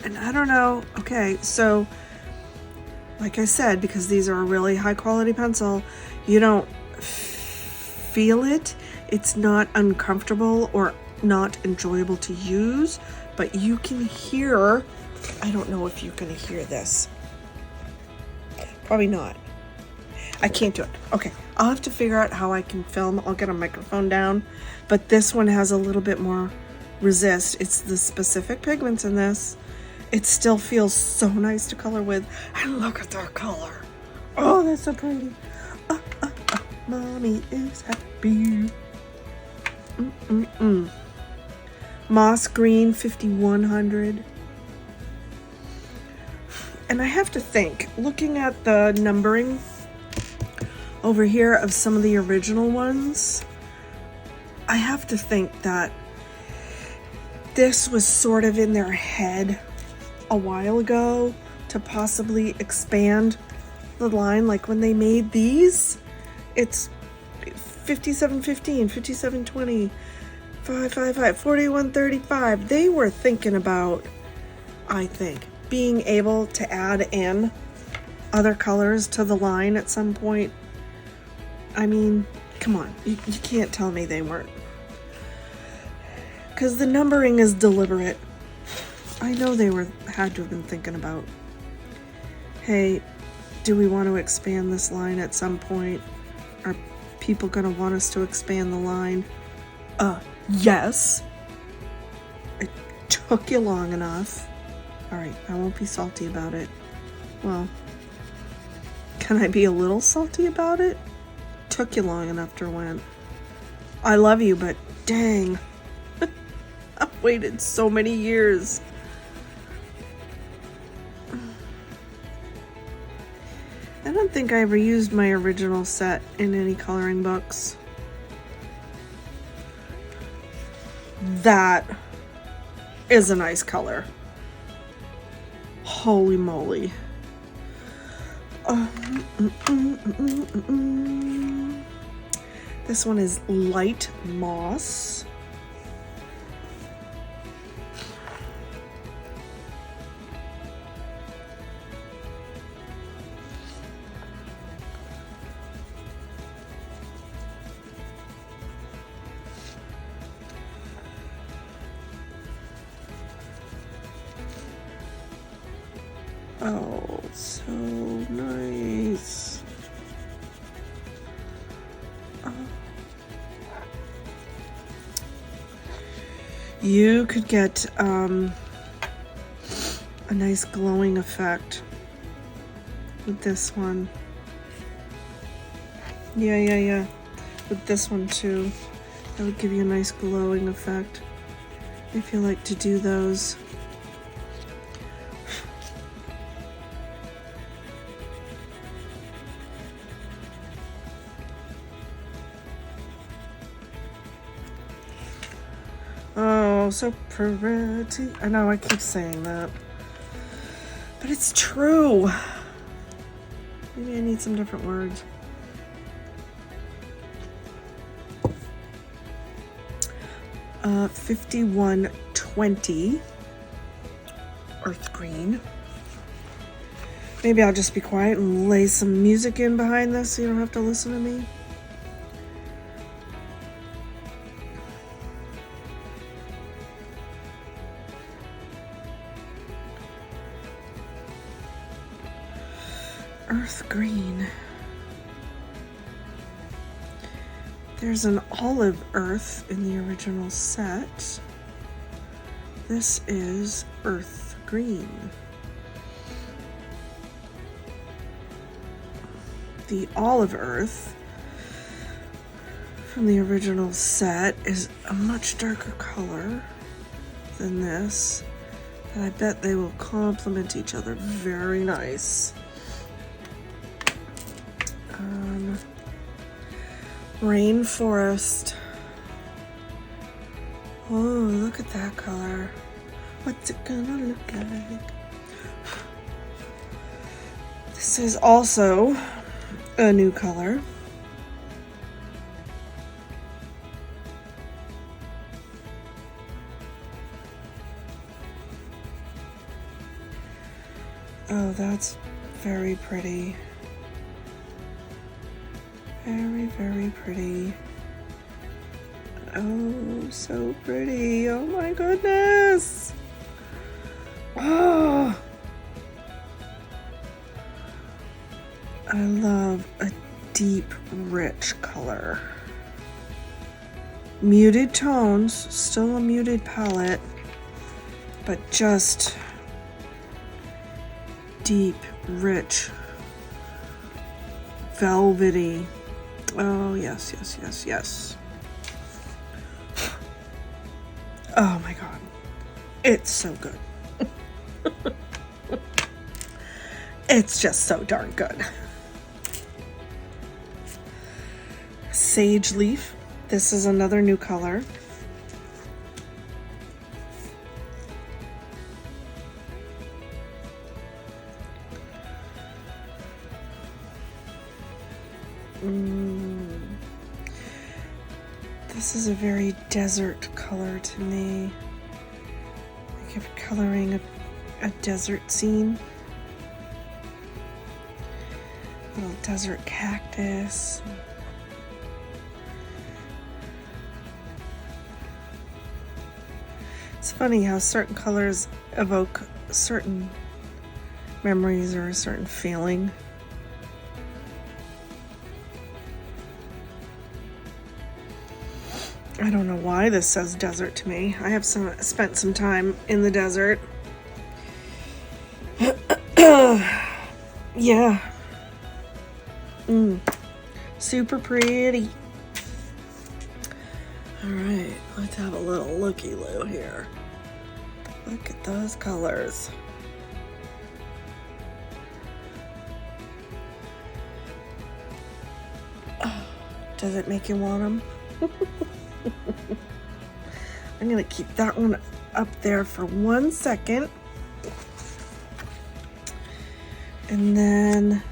And I don't know. Okay, so like I said, because these are a really high quality pencil, you don't feel it. It's not uncomfortable or not enjoyable to use, but you can hear. I don't know if you're gonna hear this. Probably not. I can't do it. Okay, I'll have to figure out how I can film. I'll get a microphone down, but this one has a little bit more resist. It's the specific pigments in this. It still feels so nice to color with. And look at that color. Oh, that's so pretty. Mommy is happy. Moss green 5100. And I have to think, looking at the numbering over here of some of the original ones, I have to think that this was sort of in their head a while ago to possibly expand the line. Like when they made these, it's 5715, 5720, 555, 4135. They were thinking about, I think, being able to add in other colors to the line at some point. I mean, come on, you can't tell me they weren't. Because the numbering is deliberate. I know they had to have been thinking about, hey, do we want to expand this line at some point? Are people going to want us to expand the line? Yes. It took you long enough. All right, I won't be salty about it. Well, can I be a little salty about it? Took you long enough, Derwent. I love you, but dang. I've waited so many years. I don't think I ever used my original set in any coloring books. That is a nice color. Holy moly. This one is light moss. Oh, so nice. Oh. You could get a nice glowing effect with this one. Yeah. With this one too. That would give you a nice glowing effect if you like to do those. Oh, so pretty. I know I keep saying that, but it's true. Maybe I need some different words. Uh, 5120 earth green. Maybe I'll just be quiet and lay some music in behind this so you don't have to listen to me. Earth green. There's an olive earth in the original set. This is earth green. The olive earth from the original set is a much darker color than this, and I bet they will complement each other very nice. Rainforest. Oh, look at that color. What's it gonna look like? This is also a new color. Oh, that's very pretty. Very, very pretty. Oh, so pretty. Oh my goodness. Oh. I love a deep, rich color. Muted tones, still a muted palette, but just deep, rich, velvety. Oh, yes, yes, yes, yes. Oh my God. It's so good. It's just so darn good. Sage leaf. This is another new color. This is a very desert color to me. Like if coloring a desert scene. Little desert cactus. It's funny how certain colors evoke certain memories or a certain feeling. I don't know why this says desert to me. I have spent some time in the desert. Yeah. Super pretty. All right, let's have a little looky-loo here. Look at those colors. Oh, does it make you want them? I'm gonna keep that one up there for 1 second. And then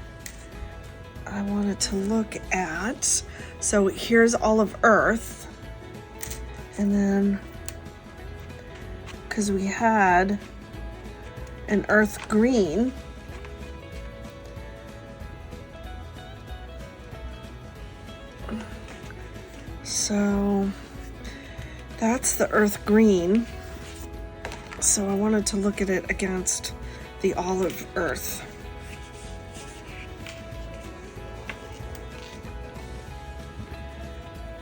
I wanted to look at, so here's Olive Earth. And then, because we had an earth green. So that's the earth green. So I wanted to look at it against the olive earth.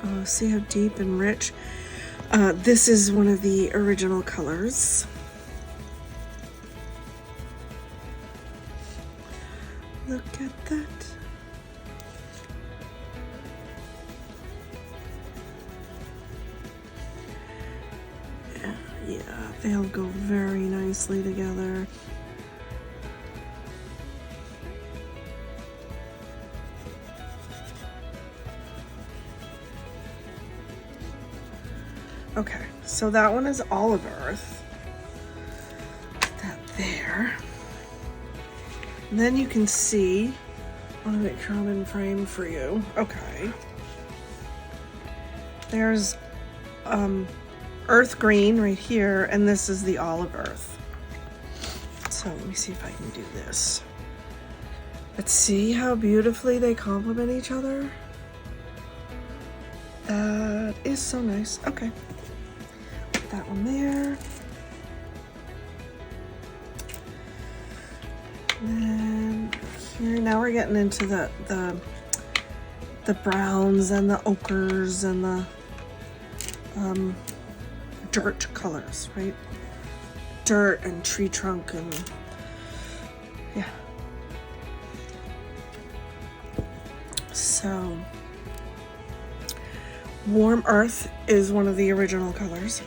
Oh, see how deep and rich? This is one of the original colors. Look at that. Yeah, they'll go very nicely together. Okay, so that one is Olive Earth. Put that there. And then you can see, I want to make sure I'm in frame for you. Okay. There's earth green right here, and this is the olive earth. So let me see if I can do this. Let's see how beautifully they complement each other. That is so nice. Okay. Put that one there. And then here, now we're getting into the browns and the ochres and the dirt colors, right? Dirt and tree trunk and yeah. So warm earth is one of the original colors.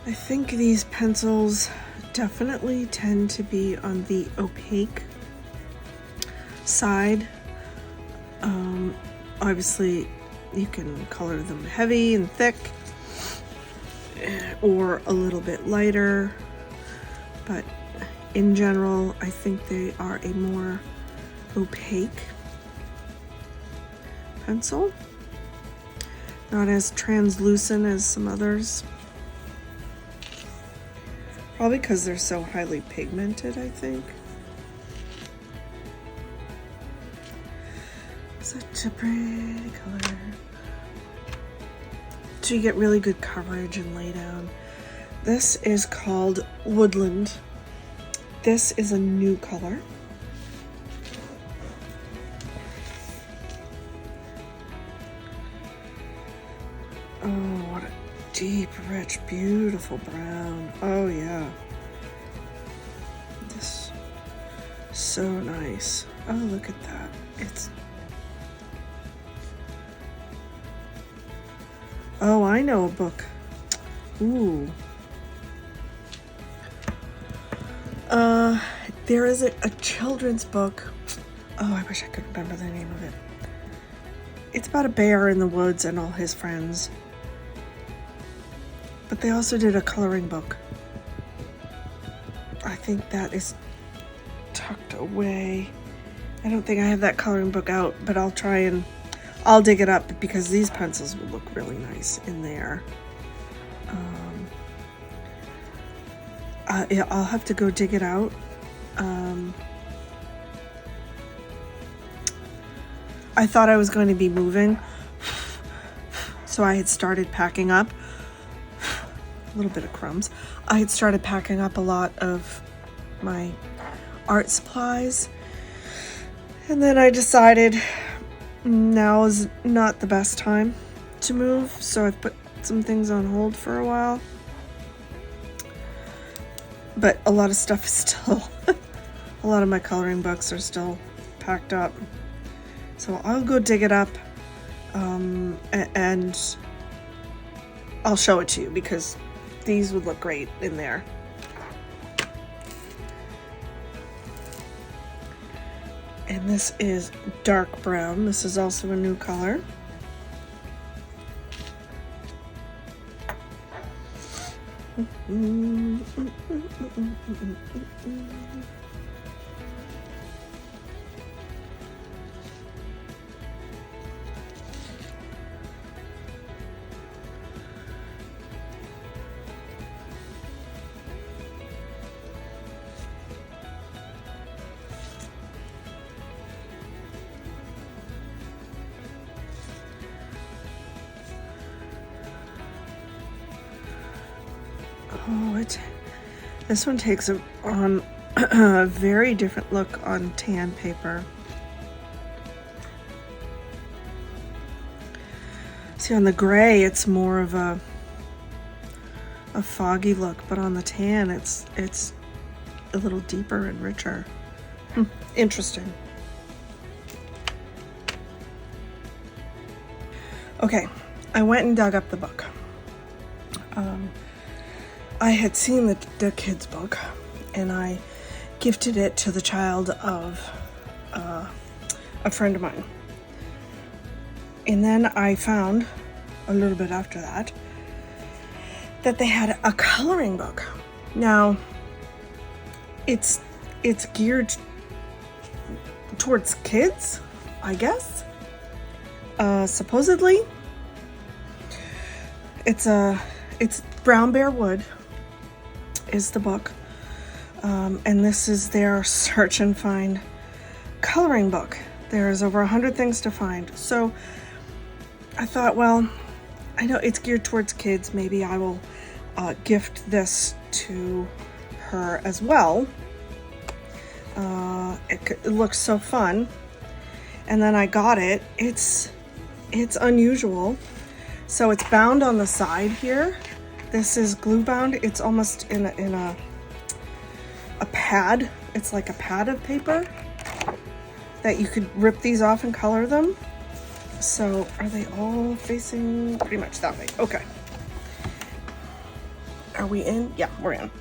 I think these pencils definitely tend to be on the opaque side. Obviously, you can color them heavy and thick or a little bit lighter, but in general, I think they are a more opaque pencil. Not as translucent as some others. Probably because they're so highly pigmented, I think. Such a pretty color. So you get really good coverage and lay down. This is called Woodland. This is a new color. deep, rich, beautiful brown. Oh yeah. This so nice. Oh, look at that. It's Oh, I know a book. Ooh. There is a children's book. Oh, I wish I could remember the name of it. It's about a bear in the woods and all his friends. But they also did a coloring book. I think that is tucked away. I don't think I have that coloring book out, but I'll dig it up because these pencils would look really nice in there. Yeah, I'll have to go dig it out. I thought I was going to be moving, so I had started packing up. A little bit of crumbs. I had started packing up a lot of my art supplies, and then I decided now is not the best time to move, so I've put some things on hold for a while. But a lot of stuff is still, a lot of my coloring books are still packed up. So I'll go dig it up, and I'll show it to you because these would look great in there. And this is dark brown. This is also a new color. Oh, this one takes on a very different look on tan paper. See, on the gray, it's more of a foggy look, but on the tan, it's a little deeper and richer. Interesting. Okay, I went and dug up the book. I had seen the kids' book, and I gifted it to the child of a friend of mine. And then I found, a little bit after that they had a coloring book. Now, it's geared towards kids, I guess. Supposedly. It's Brown Bear Wood is the book, and this is their search and find coloring book. There's over 100 things to find. So I thought, well, I know it's geared towards kids. Maybe I will gift this to her as well. It looks so fun. And then I got it. It's unusual. So it's bound on the side here. This is glue bound. It's almost in a pad. It's like a pad of paper that you could rip these off and color them. So are they all facing pretty much that way? Okay. Are we in? Yeah, we're in.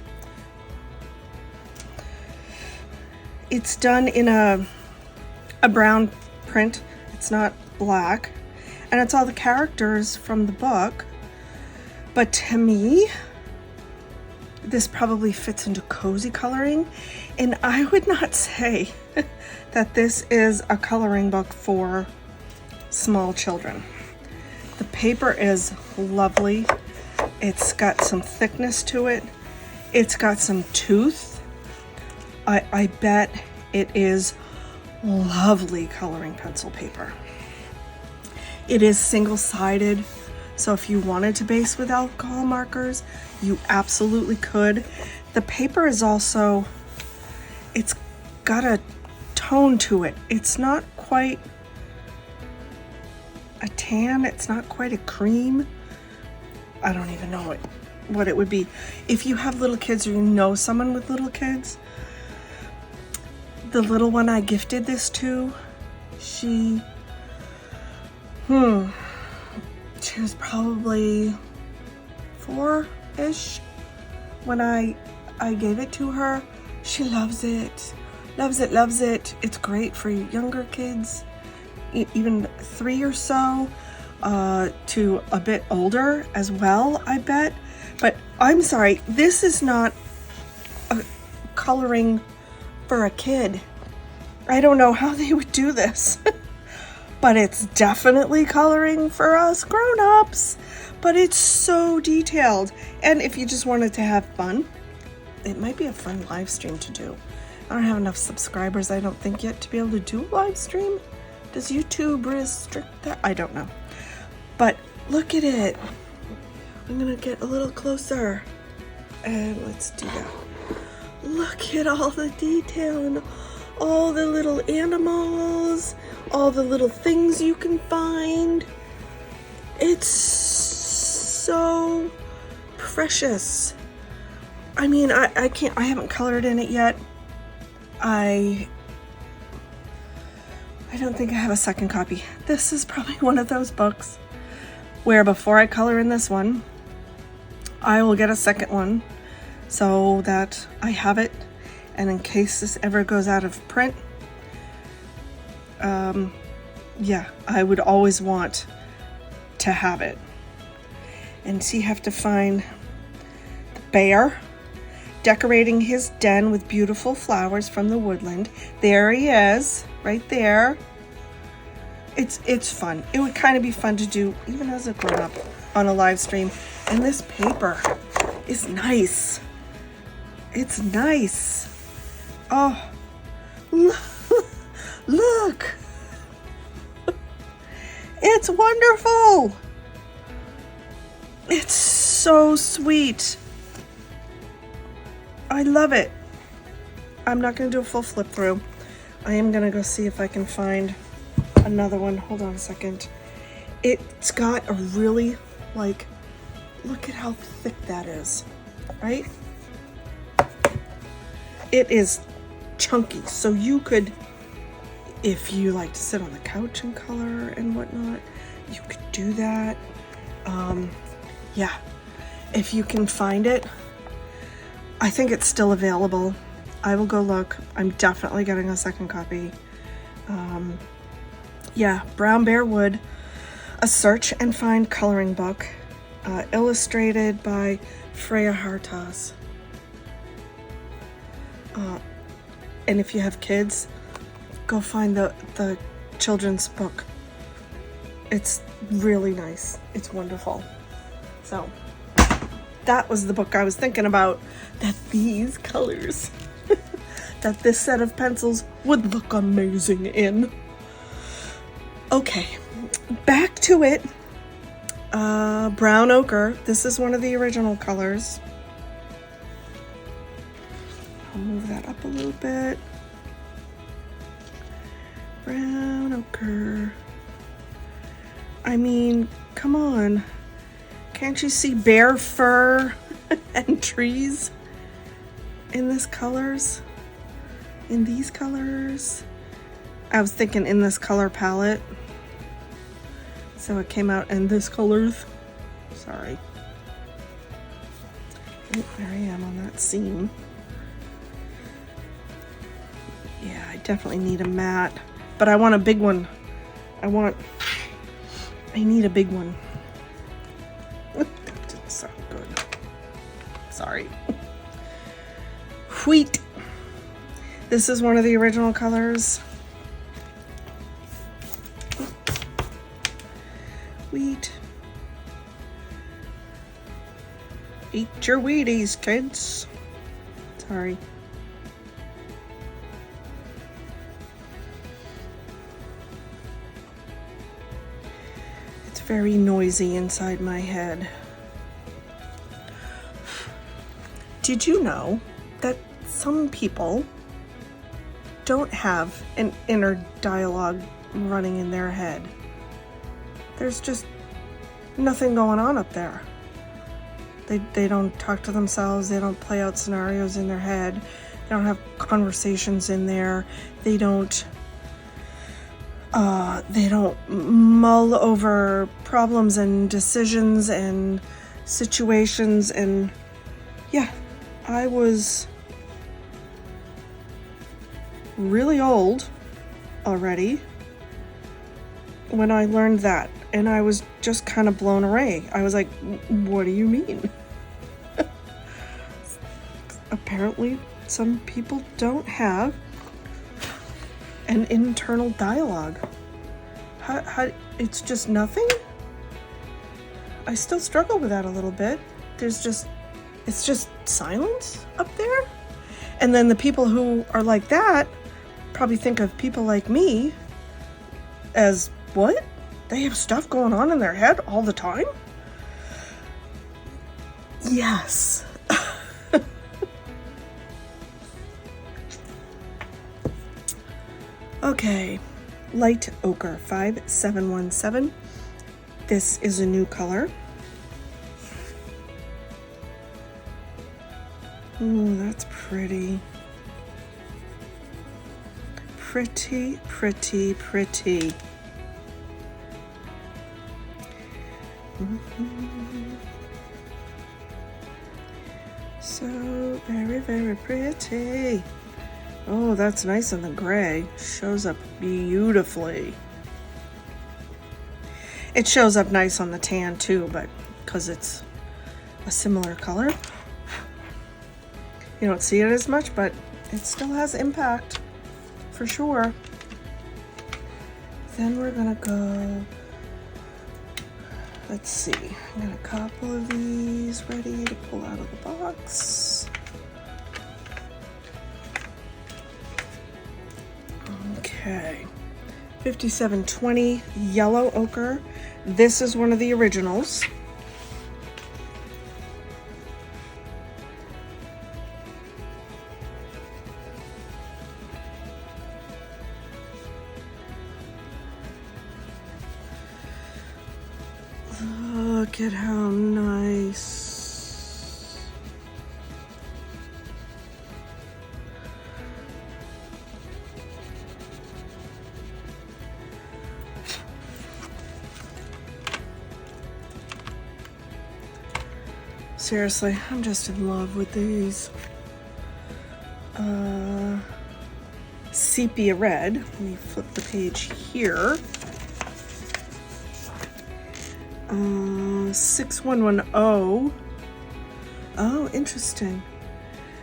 It's done in a brown print. It's not black. And it's all the characters from the book. But to me, this probably fits into cozy coloring. And I would not say that this is a coloring book for small children. The paper is lovely. It's got some thickness to it. It's got some tooth. I bet it is lovely coloring pencil paper. It is single-sided, so if you wanted to base with alcohol markers, you absolutely could. The paper is also, it's got a tone to it. It's not quite a tan, it's not quite a cream. I don't even know what it would be. If you have little kids or you know someone with little kids, the little one I gifted this to, she was probably 4-ish when I gave it to her. She loves it. Loves it, loves it. It's great for younger kids, even 3 or so, to a bit older as well, I bet. But I'm sorry, this is not a coloring for a kid. I don't know how they would do this, but it's definitely coloring for us grown-ups. But it's so detailed. And if you just wanted to have fun, it might be a fun live stream to do. I don't have enough subscribers, I don't think, yet to be able to do a live stream. Does YouTube restrict that? I don't know. But look at it. I'm gonna get a little closer and let's do that. Look at all the detail and all the little animals, all the little things you can find. It's so precious. I mean, I haven't colored in it yet. I don't think I have a second copy. This is probably one of those books where before I color in this one, I will get a second one so that I have it, and in case this ever goes out of print, yeah, I would always want to have it. And so you have to find the bear decorating his den with beautiful flowers from the woodland. There he is, right there. It's fun. It would kind of be fun to do even as a grown-up on a live stream. And this paper is nice. It's nice. Oh, look. It's wonderful. It's so sweet. I love it. I'm not going to do a full flip through. I am going to go see if I can find another one. Hold on a second. It's got a really, like, look at how thick that is, right? It is chunky. So you could, if you like to sit on the couch and color and whatnot, you could do that. Yeah, if you can find it. I think it's still available. I will go look. I'm definitely getting a second copy. Yeah, Brown Bear Wood, a search and find coloring book, illustrated by Freya Hartas. And if you have kids, go find the children's book. It's really nice. It's wonderful. So that was the book I was thinking about, that these colors, that this set of pencils would look amazing in. Okay, back to it. Brown ochre. This is one of the original colors. I'll move that up a little bit. Brown ochre. I mean, come on. Can't you see bear fur and trees in this colors? In these colors? I was thinking in this color palette. So it came out in this colors. Sorry. Oh, there I am on that seam. Yeah, I definitely need a mat, but I want a big one. I need a big one. That didn't sound good. Sorry. Wheat. This is one of the original colors. Wheat. Eat your Wheaties, kids. Sorry. It's very noisy inside my head. Did you know that some people don't have an inner dialogue running in their head? There's just nothing going on up there. They don't talk to themselves. They don't play out scenarios in their head. They don't have conversations in there. They don't mull over problems and decisions and situations. And yeah, I was really old already when I learned that, and I was just kind of blown away. I was like, what do you mean? Apparently some people don't have an internal dialogue. How it's just nothing? I still struggle with that a little bit. It's just silence up there. And then the people who are like that probably think of people like me as what? They have stuff going on in their head all the time? Yes. Okay, light ochre 5717. This is a new color. Ooh, that's pretty. Pretty, pretty, pretty. So very, very pretty. Oh, that's nice in the gray. Shows up beautifully. It shows up nice on the tan too, but because it's a similar color, you don't see it as much, but it still has impact for sure. Then we're gonna go, let's see, I got a couple of these ready to pull out of the box. Okay, 5720 yellow ochre. This is one of the originals. Look at how nice. Seriously, I'm just in love with these. Sepia red. Let me flip the page here. 6110. Oh, interesting.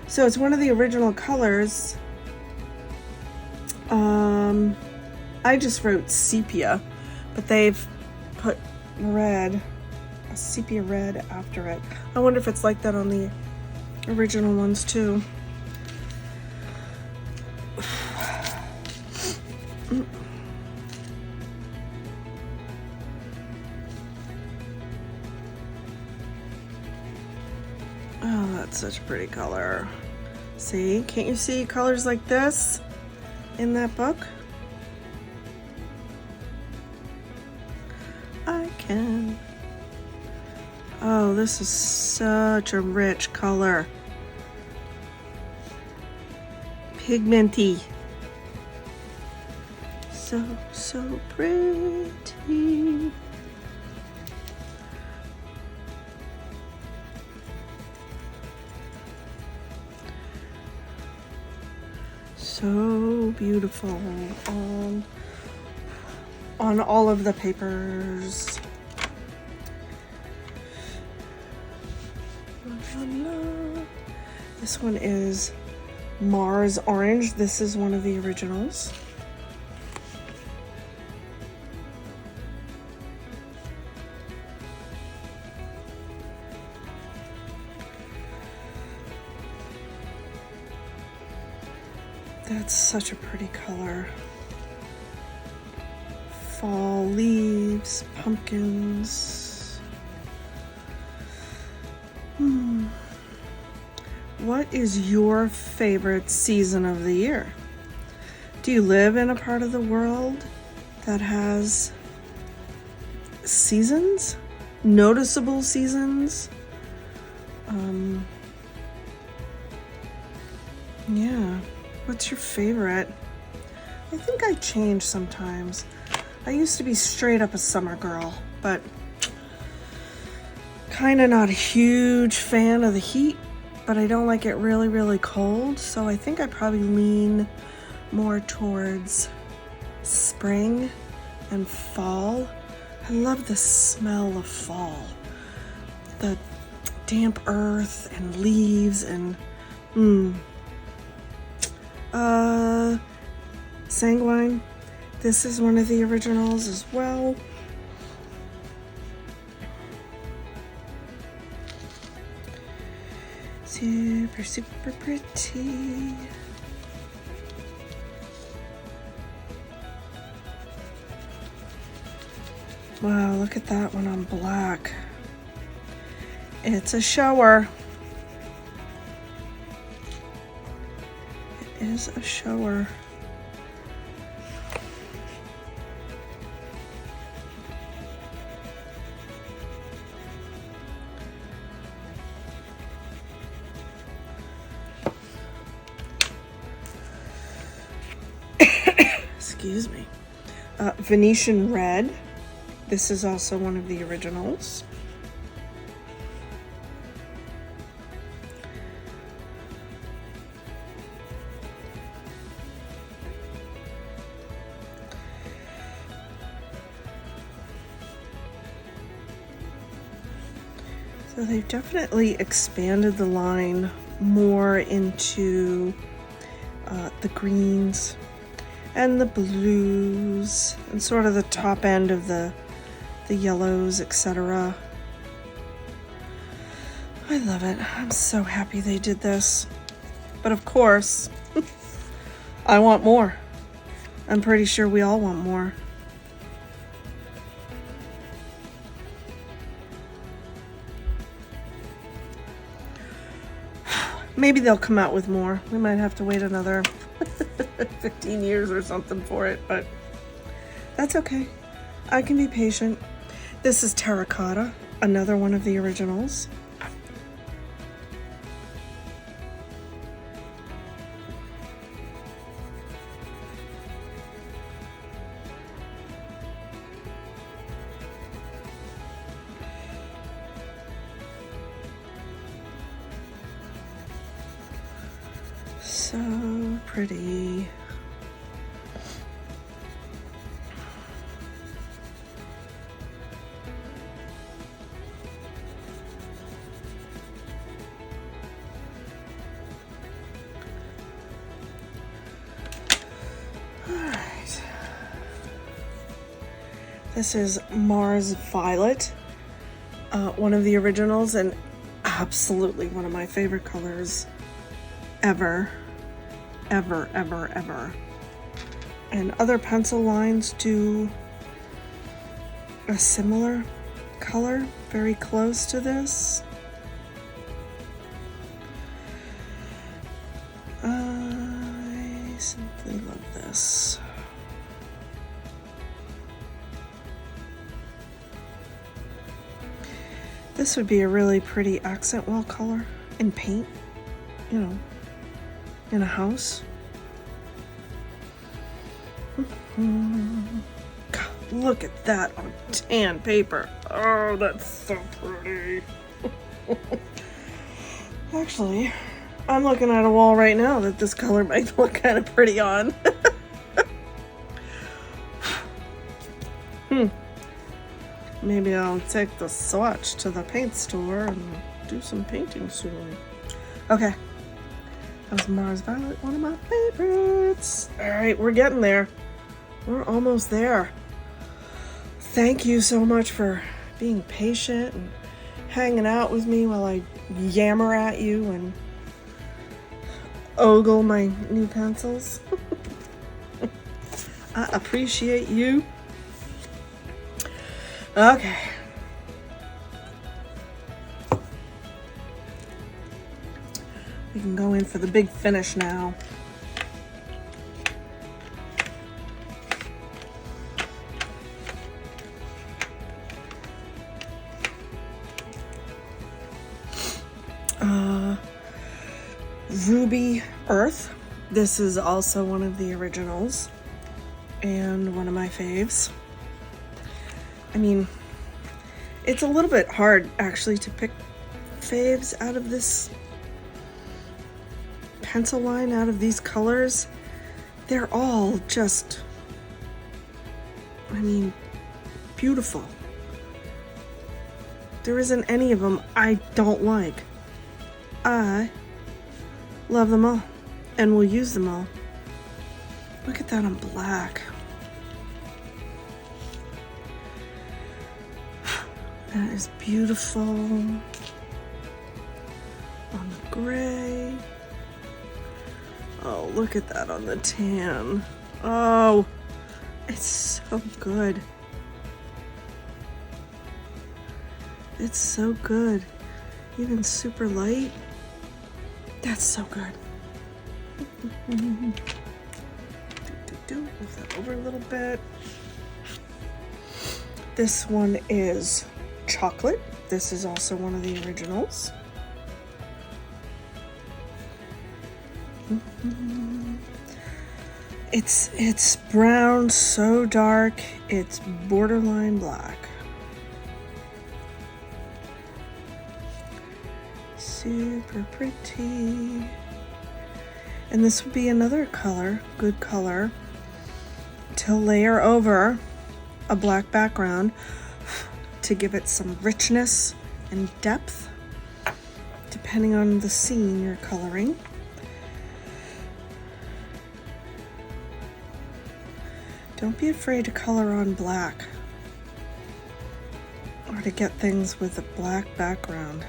So it's one of the original colors. I just wrote sepia, but they've put red, a sepia red after it. I wonder if it's like that on the original ones too. Oh, that's such a pretty color. See, can't you see colors like this in that book? I can. Oh, this is such a rich color. Pigmenty. So, so pretty. So beautiful on all of the papers. This one is Mars Orange. This is one of the originals. That's such a pretty color. Fall leaves, pumpkins. What is your favorite season of the year? Do you live in a part of the world that has seasons? Noticeable seasons? Yeah. What's your favorite? I think I change sometimes. I used to be straight up a summer girl, but kind of not a huge fan of the heat, but I don't like it really, really cold. So I think I probably lean more towards spring and fall. I love the smell of fall. The damp earth and leaves and Sanguine. This is one of the originals as well. Super, super pretty. Wow, look at that one on black. It's a shower. It is a shower. Excuse me. Venetian Red. This is also one of the originals. So they've definitely expanded the line more into the greens and the blues and sort of the top end of the yellows, etc. I love it. I'm so happy they did this. But of course, I want more. I'm pretty sure we all want more. Maybe they'll come out with more. We might have to wait another 15 years or something for it, but that's okay. I can be patient. This is Terracotta, another one of the originals. So pretty. All right. This is Mars Violet, one of the originals, and absolutely one of my favorite colors ever. Ever. And other pencil lines do a similar color, very close to this. I simply love this. This would be a really pretty accent wall color in paint, you know, in a house. God, look at that on tan paper. Oh, that's so pretty. Actually, I'm looking at a wall right now that this color might look kind of pretty on. Maybe I'll take the swatch to the paint store and do some painting soon. Okay. That was Mars Violet, one of my favorites. All right, we're getting there. We're almost there. Thank you so much for being patient and hanging out with me while I yammer at you and ogle my new pencils. I appreciate you. Okay. We can go in for the big finish now. Ruby Earth. This is also one of the originals and one of my faves. I mean, it's a little bit hard actually to pick faves out of this pencil line, out of these colors. They're all just, I mean, beautiful. There isn't any of them I don't like. I love them all and will use them all. Look at that on black. That is beautiful. On the gray. Oh, look at that on the tan. Oh, it's so good. It's so good. Even super light. That's so good. Move that over a little bit. This one is chocolate. This is also one of the originals. It's brown, so dark, it's borderline black. Super pretty. And this would be another color, good color, to layer over a black background to give it some richness and depth, depending on the scene you're coloring. Don't be afraid to color on black or to get things with a black background.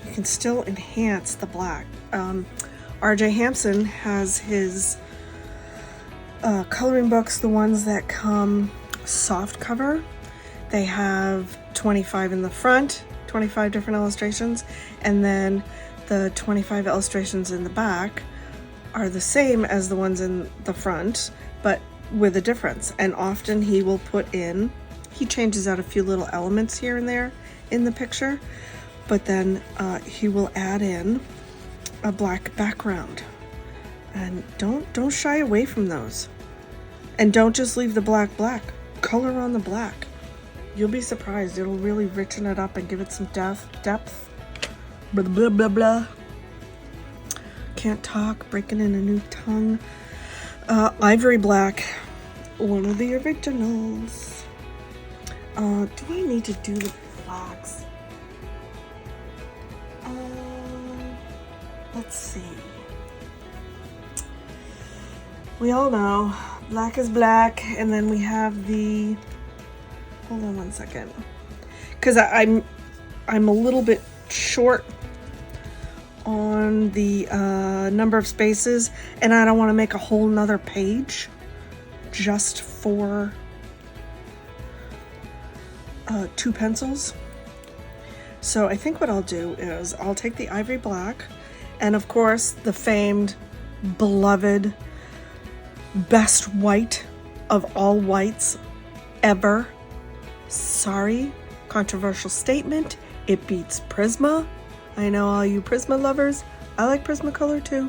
You can still enhance the black. R.J. Hampson has his coloring books, the ones that come soft cover. They have 25 in the front, 25 different illustrations, and then the 25 illustrations in the back are the same as the ones in the front, but with a difference. And often he will put in, he changes out a few little elements here and there in the picture, but then he will add in a black background. And don't shy away from those. And don't just leave the black black. Color on the black. You'll be surprised. It'll really richen it up and give it some depth. Blah, blah, blah, blah. Can't talk, breaking in a new tongue. Ivory black, one of the originals. Do I need to do the blacks? Let's see. We all know black is black, and then we have the, hold on one second, because I'm a little bit short on the number of spaces, and I don't want to make a whole nother page just for 2 pencils. So I think what I'll do is I'll take the ivory black, and of course the famed, beloved, best white of all whites ever. Sorry, controversial statement, it beats Prisma. I know all you Prisma lovers. I like Prismacolor too.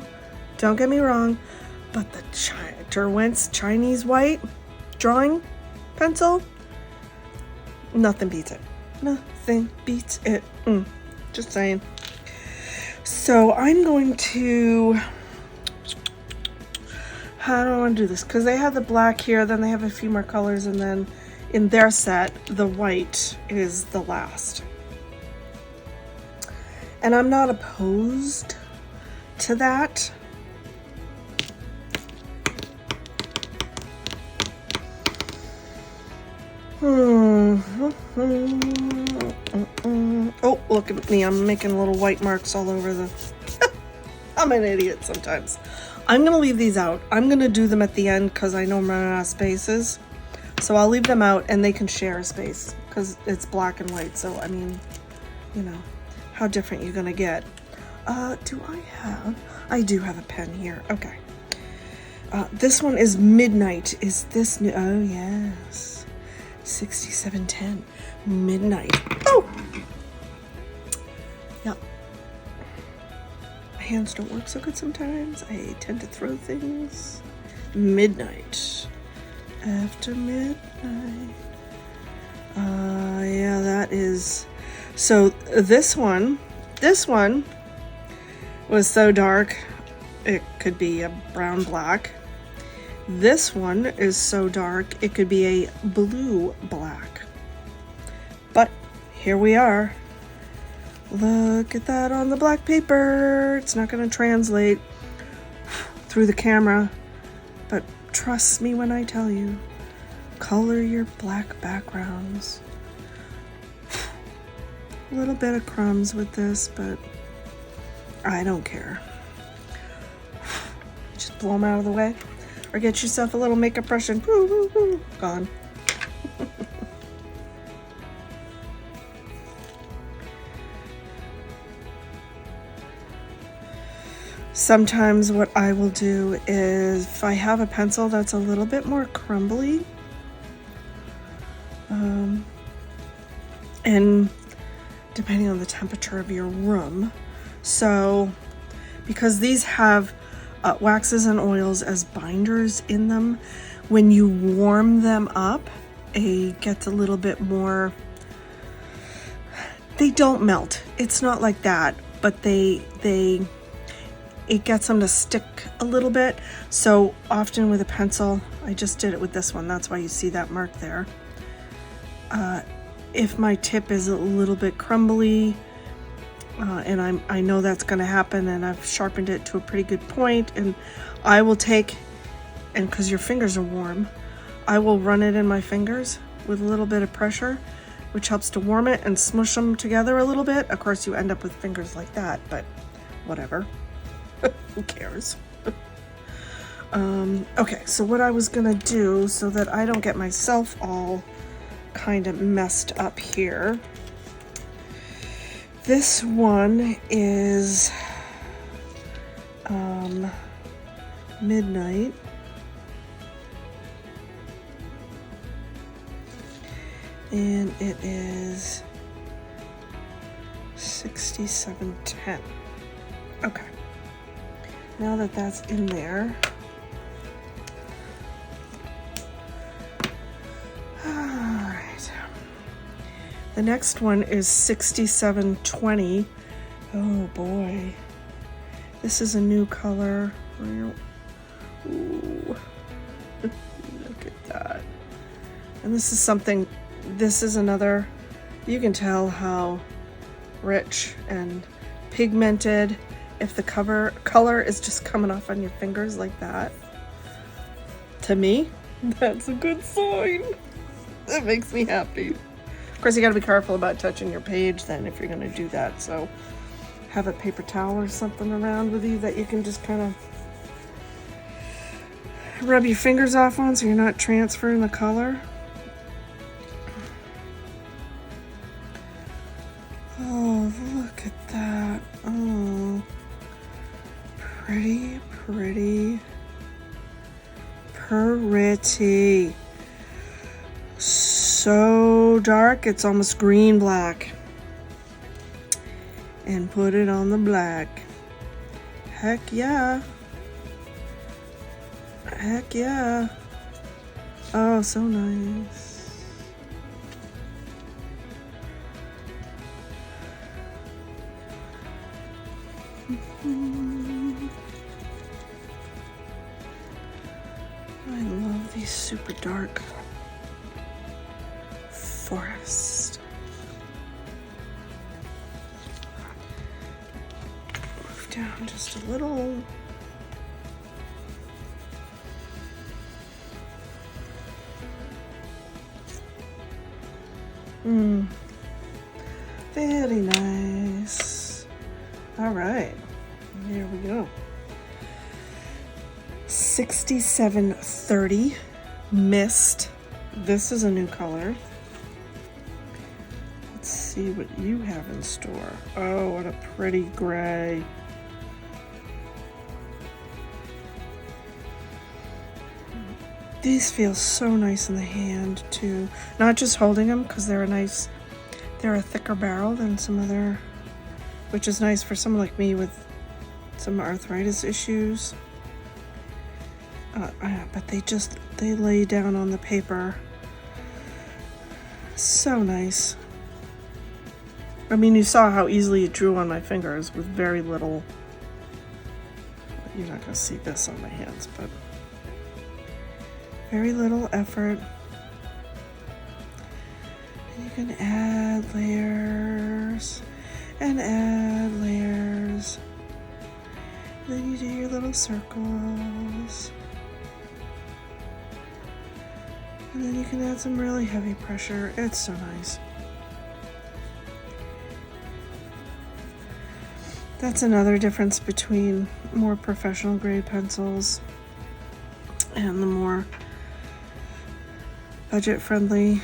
Don't get me wrong. But the Derwent's Chinese white drawing pencil, nothing beats it. Nothing beats it. Just saying. So I'm going to, how do I want to do this? Because they have the black here, then they have a few more colors, and then in their set, the white is the last. And I'm not opposed to that. Oh, look at me. I'm making little white marks all over the... I'm an idiot sometimes. I'm going to leave these out. I'm going to do them at the end because I know I'm running out of spaces. So I'll leave them out and they can share a space because it's black and white. So, I mean, you know, how different you're going to get. Do I have... I do have a pen here. Okay. This one is Midnight. Is this new? Oh, yes. 6710. Midnight. Oh! Yeah. My hands don't work so good sometimes. I tend to throw things. Midnight. After midnight. Yeah, that is... So this one was so dark, it could be a brown black. This one is so dark, it could be a blue black. But here we are. Look at that on the black paper. It's not going to translate through the camera, but trust me when I tell you, color your black backgrounds. A little bit of crumbs with this, but I don't care. Just blow them out of the way, or get yourself a little makeup brush and gone. Sometimes what I will do is, if I have a pencil that's a little bit more crumbly, and depending on the temperature of your room, so because these have waxes and oils as binders in them, when you warm them up, it gets a little bit more, they don't melt. It's not like that, but it gets them to stick a little bit. So often with a pencil, I just did it with this one, that's why you see that mark there. If my tip is a little bit crumbly, and I know that's going to happen, and I've sharpened it to a pretty good point, and I will take, and because your fingers are warm, I will run it in my fingers with a little bit of pressure, which helps to warm it and smush them together a little bit. Of course, you end up with fingers like that, but whatever. Who cares? Okay, so what I was gonna do, so that I don't get myself all kind of messed up here, this one is Midnight. And it is 6710. Okay. Now that that's in there, all right. The next one is 6720. Oh boy, this is a new color. Ooh, look at that. And this is something. This is another. You can tell how rich and pigmented if the color is just coming off on your fingers like that. To me, that's a good sign. That makes me happy. Of course, you got to be careful about touching your page then if you're going to do that. So have a paper towel or something around with you that you can just kind of rub your fingers off on so you're not transferring the color. Oh, look at that. Oh, pretty, pretty, pretty. So dark, it's almost green black. And put it on the black. Heck yeah. Heck yeah. Oh, so nice. I love these super dark forests. Move down just a little. Very nice. All right, here we go. 6730 Mist. This is a new color. Let's see what you have in store. Oh, what a pretty gray. These feel so nice in the hand too. Not just holding them because they're a thicker barrel than some other which is nice for someone like me with some arthritis issues. But they lay down on the paper so nice. I mean, you saw how easily it drew on my fingers with very little. You're not going to see this on my hands, but very little effort. And you can add layers and add layers. And then you do your little circles. And then you can add some really heavy pressure. It's so nice. That's another difference between more professional grade pencils and the more budget friendly,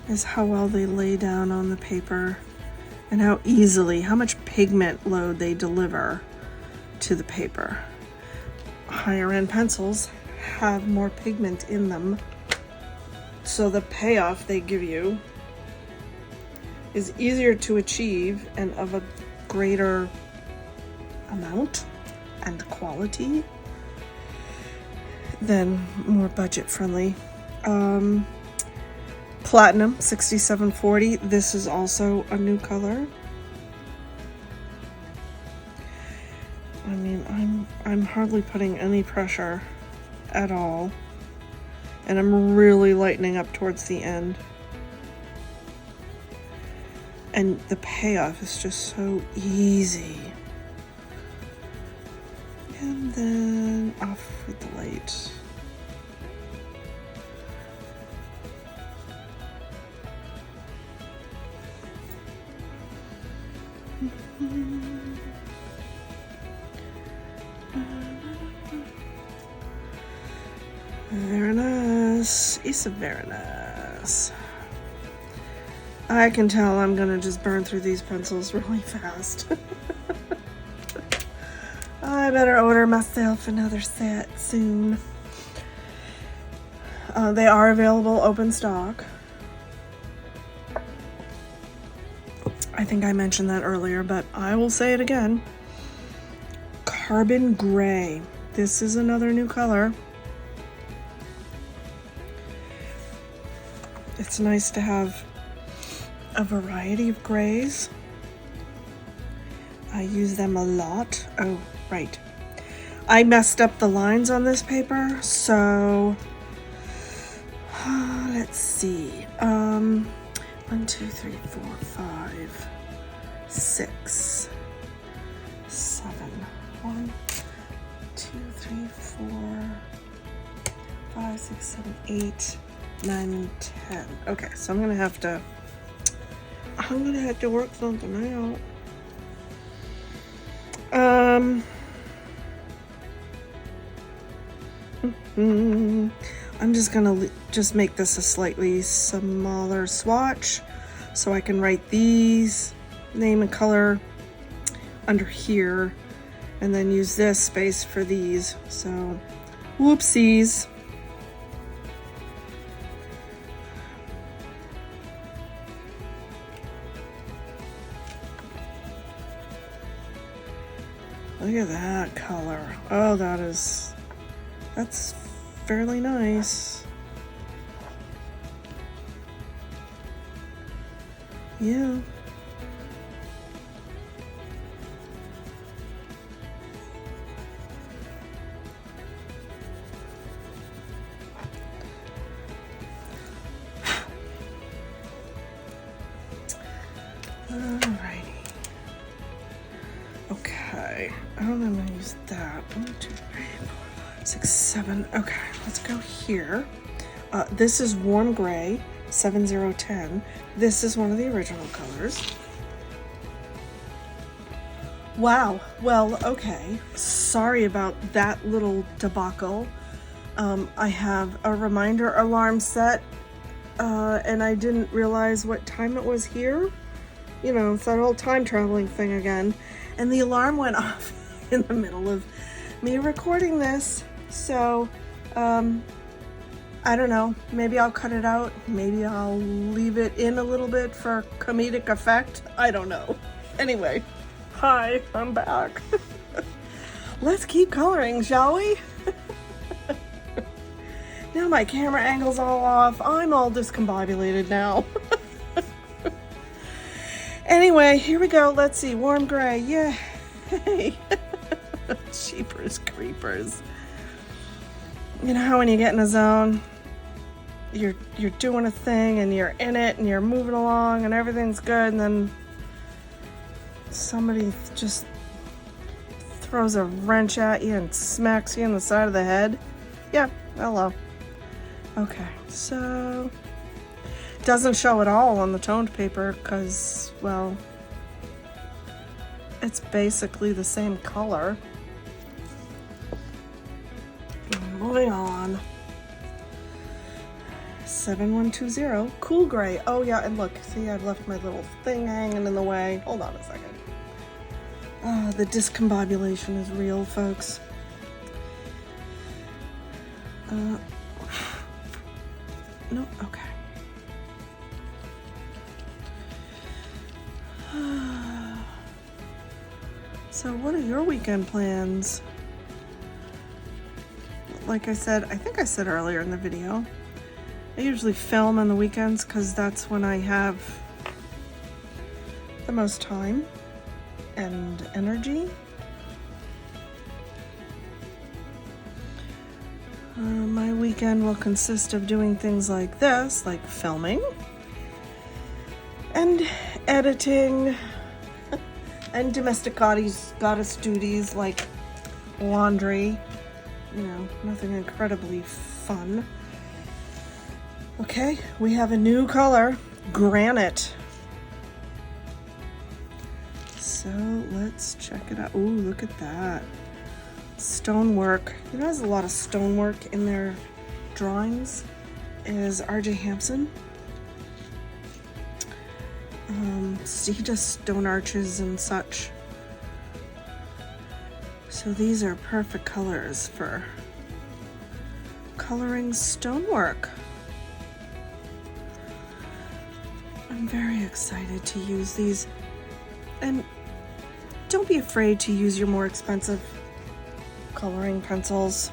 is how well they lay down on the paper and how much pigment load they deliver to the paper. Higher end pencils have more pigment in them, so the payoff they give you is easier to achieve and of a greater amount and quality than more budget friendly. Platinum 6740, this is also a new color. I mean, I'm hardly putting any pressure at all, and I'm really lightening up towards the end. And the payoff is just so easy. And then off with the light. Very nice. It's very nice. I can tell I'm gonna just burn through these pencils really fast. I better order myself another set soon. They are available open stock. I think I mentioned that earlier, but I will say it again. Carbon gray. This is another new color. It's nice to have a variety of grays. I use them a lot. Oh, right. I messed up the lines on this paper, so let's see. 1, 2, 3, 4, 5, 6, 7. 1, 2, 3, 4, 5, 6, 7, 8, 9, and 10. Okay, so I'm gonna have to work something out. I'm just gonna make this a slightly smaller swatch so I can write these name and color under here and then use this space for these. So whoopsies. Look at that color. Oh, that's fairly nice. Yeah. Alrighty. Okay. I'm gonna use that. 1, 2, 3, 4, 5, 6, 7. Okay, let's go here. This is warm gray, 7010. This is one of the original colors. Wow. Well, okay. Sorry about that little debacle. I have a reminder alarm set, and I didn't realize what time it was here. You know, it's that whole time traveling thing again. And the alarm went off in the middle of me recording this. So, I don't know. Maybe I'll cut it out. Maybe I'll leave it in a little bit for comedic effect. I don't know. Anyway, hi, I'm back. Let's keep coloring, shall we? Now my camera angle's all off. I'm all discombobulated now. Anyway, here we go. Let's see. Warm gray. Yay. Jeepers creepers. You know how when you get in a zone, you're doing a thing and you're in it and you're moving along and everything's good, and then somebody just throws a wrench at you and smacks you in the side of the head? Yeah, hello. Okay, so doesn't show at all on the toned paper because, well, it's basically the same color. Moving on. 7120, cool gray. Oh yeah, and look, see, I've left my little thing hanging in the way. Hold on a second. The discombobulation is real, folks. No, okay. So what are your weekend plans? Like I said, I think I said earlier in the video, I usually film on the weekends because that's when I have the most time and energy. My weekend will consist of doing things like this, like filming and editing and domestic goddess duties like laundry. You know, nothing incredibly fun. Okay, we have a new color, granite. So let's check it out. Ooh, look at that. Stonework. You know, there's a lot of stonework in their drawings. Is R.J. Hampson. So he does stone arches and such. So these are perfect colors for coloring stonework. I'm very excited to use these. And don't be afraid to use your more expensive coloring pencils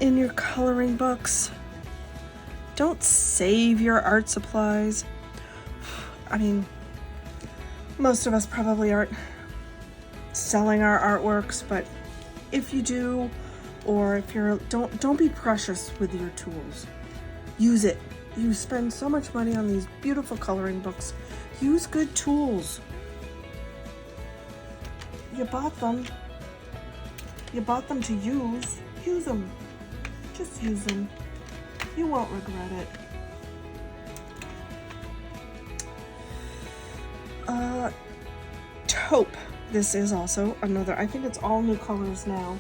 in your coloring books. Don't save your art supplies. I mean, most of us probably aren't selling our artworks, but if you do, or if you're, don't be precious with your tools. Use it. You spend so much money on these beautiful coloring books. Use good tools. You bought them. You bought them to use. Use them. Just use them. You won't regret it. Taupe. This is also another, I think it's all new colors now,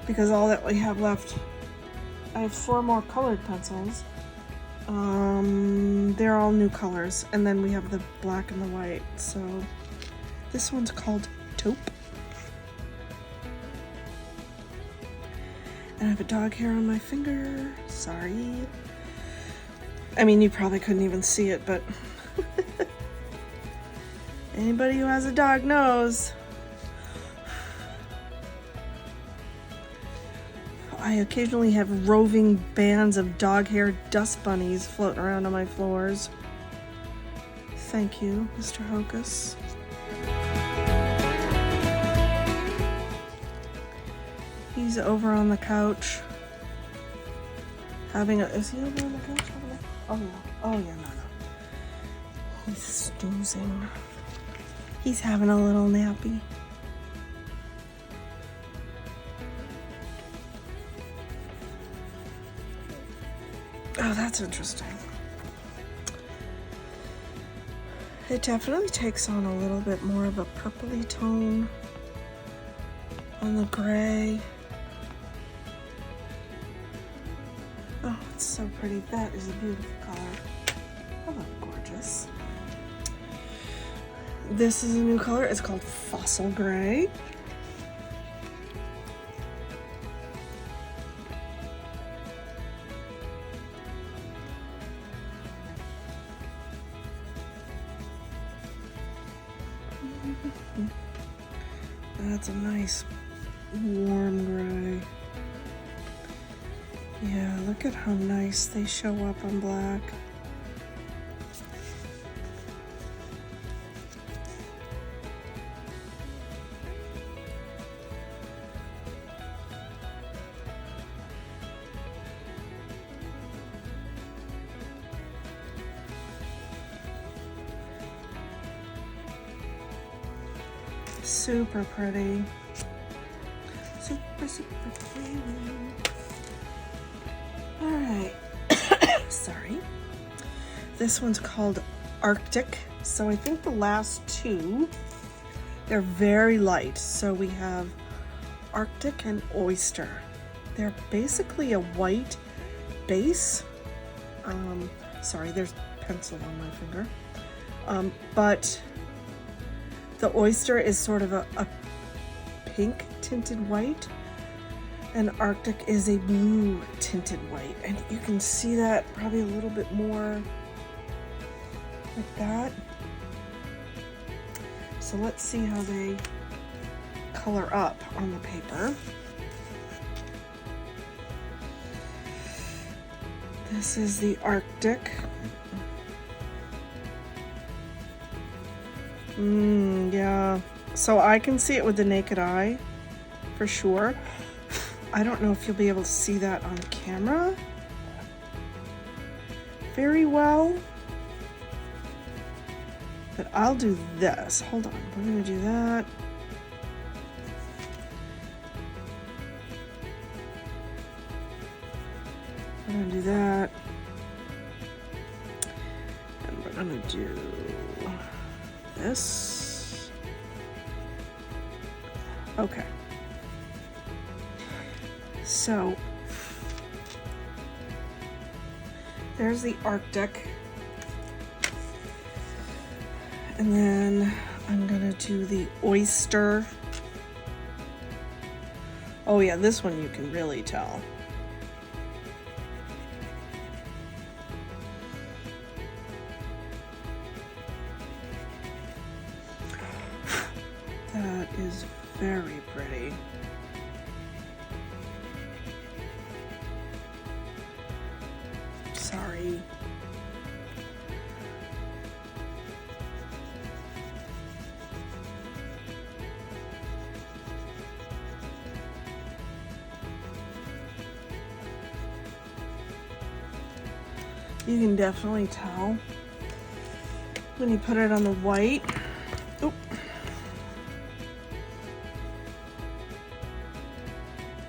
because all that we have left, I have 4 more colored pencils. They're all new colors, and then we have the black and the white. So this one's called Taupe. And I have a dog hair on my finger. Sorry. I mean, you probably couldn't even see it, but anybody who has a dog knows. I occasionally have roving bands of dog hair dust bunnies floating around on my floors. Thank you, Mr. Hocus. He's over on the couch. Is he over on the couch? Oh yeah. Oh yeah, no. He's snoozing. He's having a little nappy. Oh, that's interesting. It definitely takes on a little bit more of a purpley tone on the gray. Oh, it's so pretty. That is a beautiful color. Oh, gorgeous. This is a new color. It's called Fossil Gray. That's a nice warm gray. Yeah, look at how nice they show up on black. Super pretty. Super, super pretty. All right. Sorry. This one's called Arctic. So I think the last two, they're very light. So we have Arctic and Oyster. They're basically a white base. Sorry, there's pencil on my finger. But the Oyster is sort of a pink tinted white, and Arctic is a blue tinted white. And you can see that probably a little bit more like that. So let's see how they color up on the paper. This is the Arctic. Yeah, so I can see it with the naked eye for sure. I don't know if you'll be able to see that on camera very well, but I'll do this. Hold on, we're gonna do that. We're gonna do that, and we're gonna do this. Okay. So there's the Arctic. And then I'm gonna do the Oyster. Oh yeah, this one you can really tell. That is very pretty. Sorry. You can definitely tell when you put it on the white. Oop.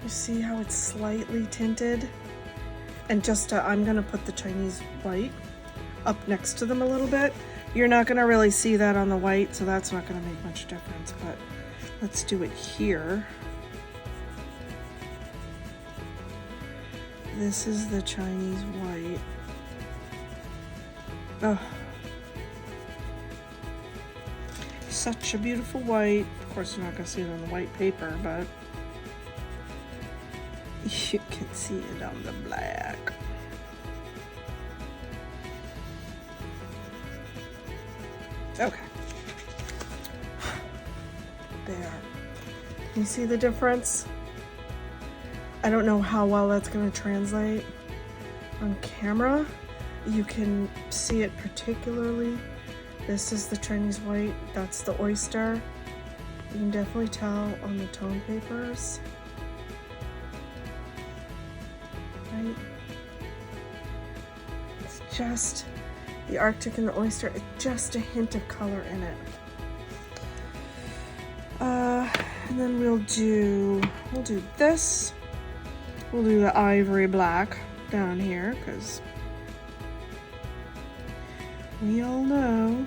You see how it's slightly tinted? And just I'm gonna put the Chinese white up next to them a little bit. You're not gonna really see that on the white, so that's not gonna make much difference, but let's do it here. This is the Chinese white. Oh, such a beautiful white. Of course, you're not gonna see it on the white paper, but you can see it on the black. Okay. There. You see the difference? I don't know how well that's going to translate on camera. You can see it particularly. This is the Chinese white. That's the Oyster. You can definitely tell on the tone papers. Right? It's just the Arctic and the Oyster. It's just a hint of color in it. And then we'll do this. We'll do the ivory black down here because we all know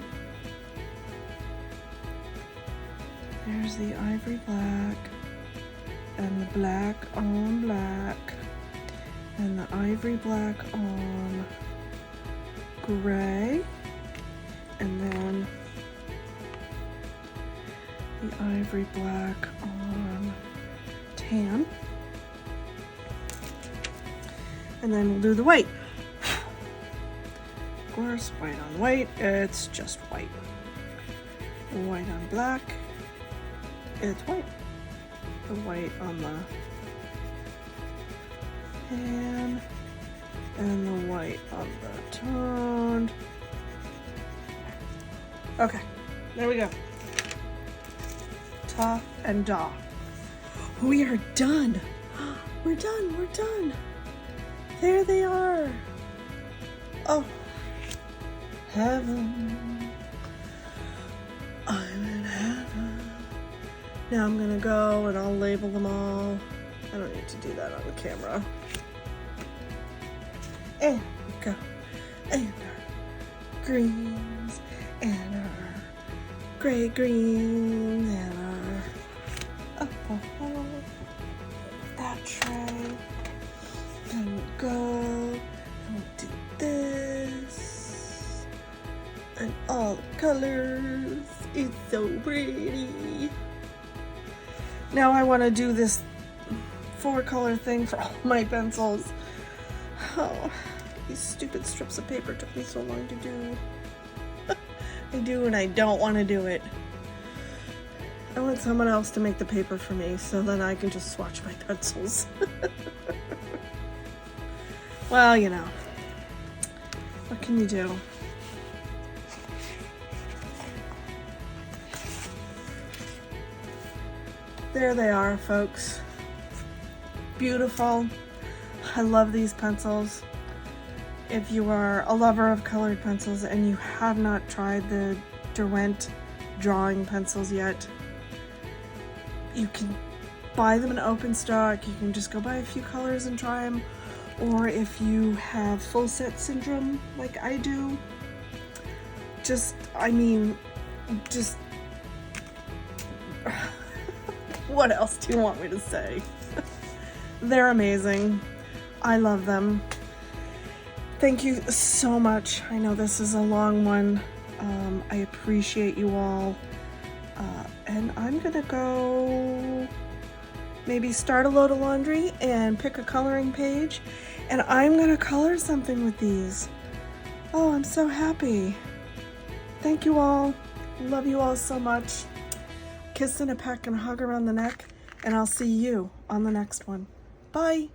there's the ivory black and the black on black and the ivory black on gray, and then the ivory black on tan, and then we'll do the white. Of course, white on white, it's just white. White on black. It's white. The white on the pan and the white on the toned. Okay, there we go. Ta and da. We are done. We're done. We're done. There they are. Oh, heaven. I'm in heaven. Now I'm gonna go and I'll label them all. I don't need to do that on the camera. And we go. And our greens and our gray greens and our that tray. And we'll go and we'll do this. And all the colors. It's so pretty. Now I want to do this 4-color thing for all my pencils. Oh, these stupid strips of paper took me so long to do. I do and I don't want to do it. I want someone else to make the paper for me so then I can just swatch my pencils. Well, you know, what can you do? There they are, folks. Beautiful. I love these pencils. If you are a lover of colored pencils and you have not tried the Derwent Drawing Pencils yet, you can buy them in open stock. You can just go buy a few colors and try them. Or if you have full set syndrome like I do, what else do you want me to say? They're amazing. I love them. Thank you so much. I know this is a long one. I appreciate you all. And I'm gonna go maybe start a load of laundry and pick a coloring page. And I'm gonna color something with these. Oh, I'm so happy. Thank you all. Love you all so much. Kiss and a peck and a hug around the neck. And I'll see you on the next one. Bye.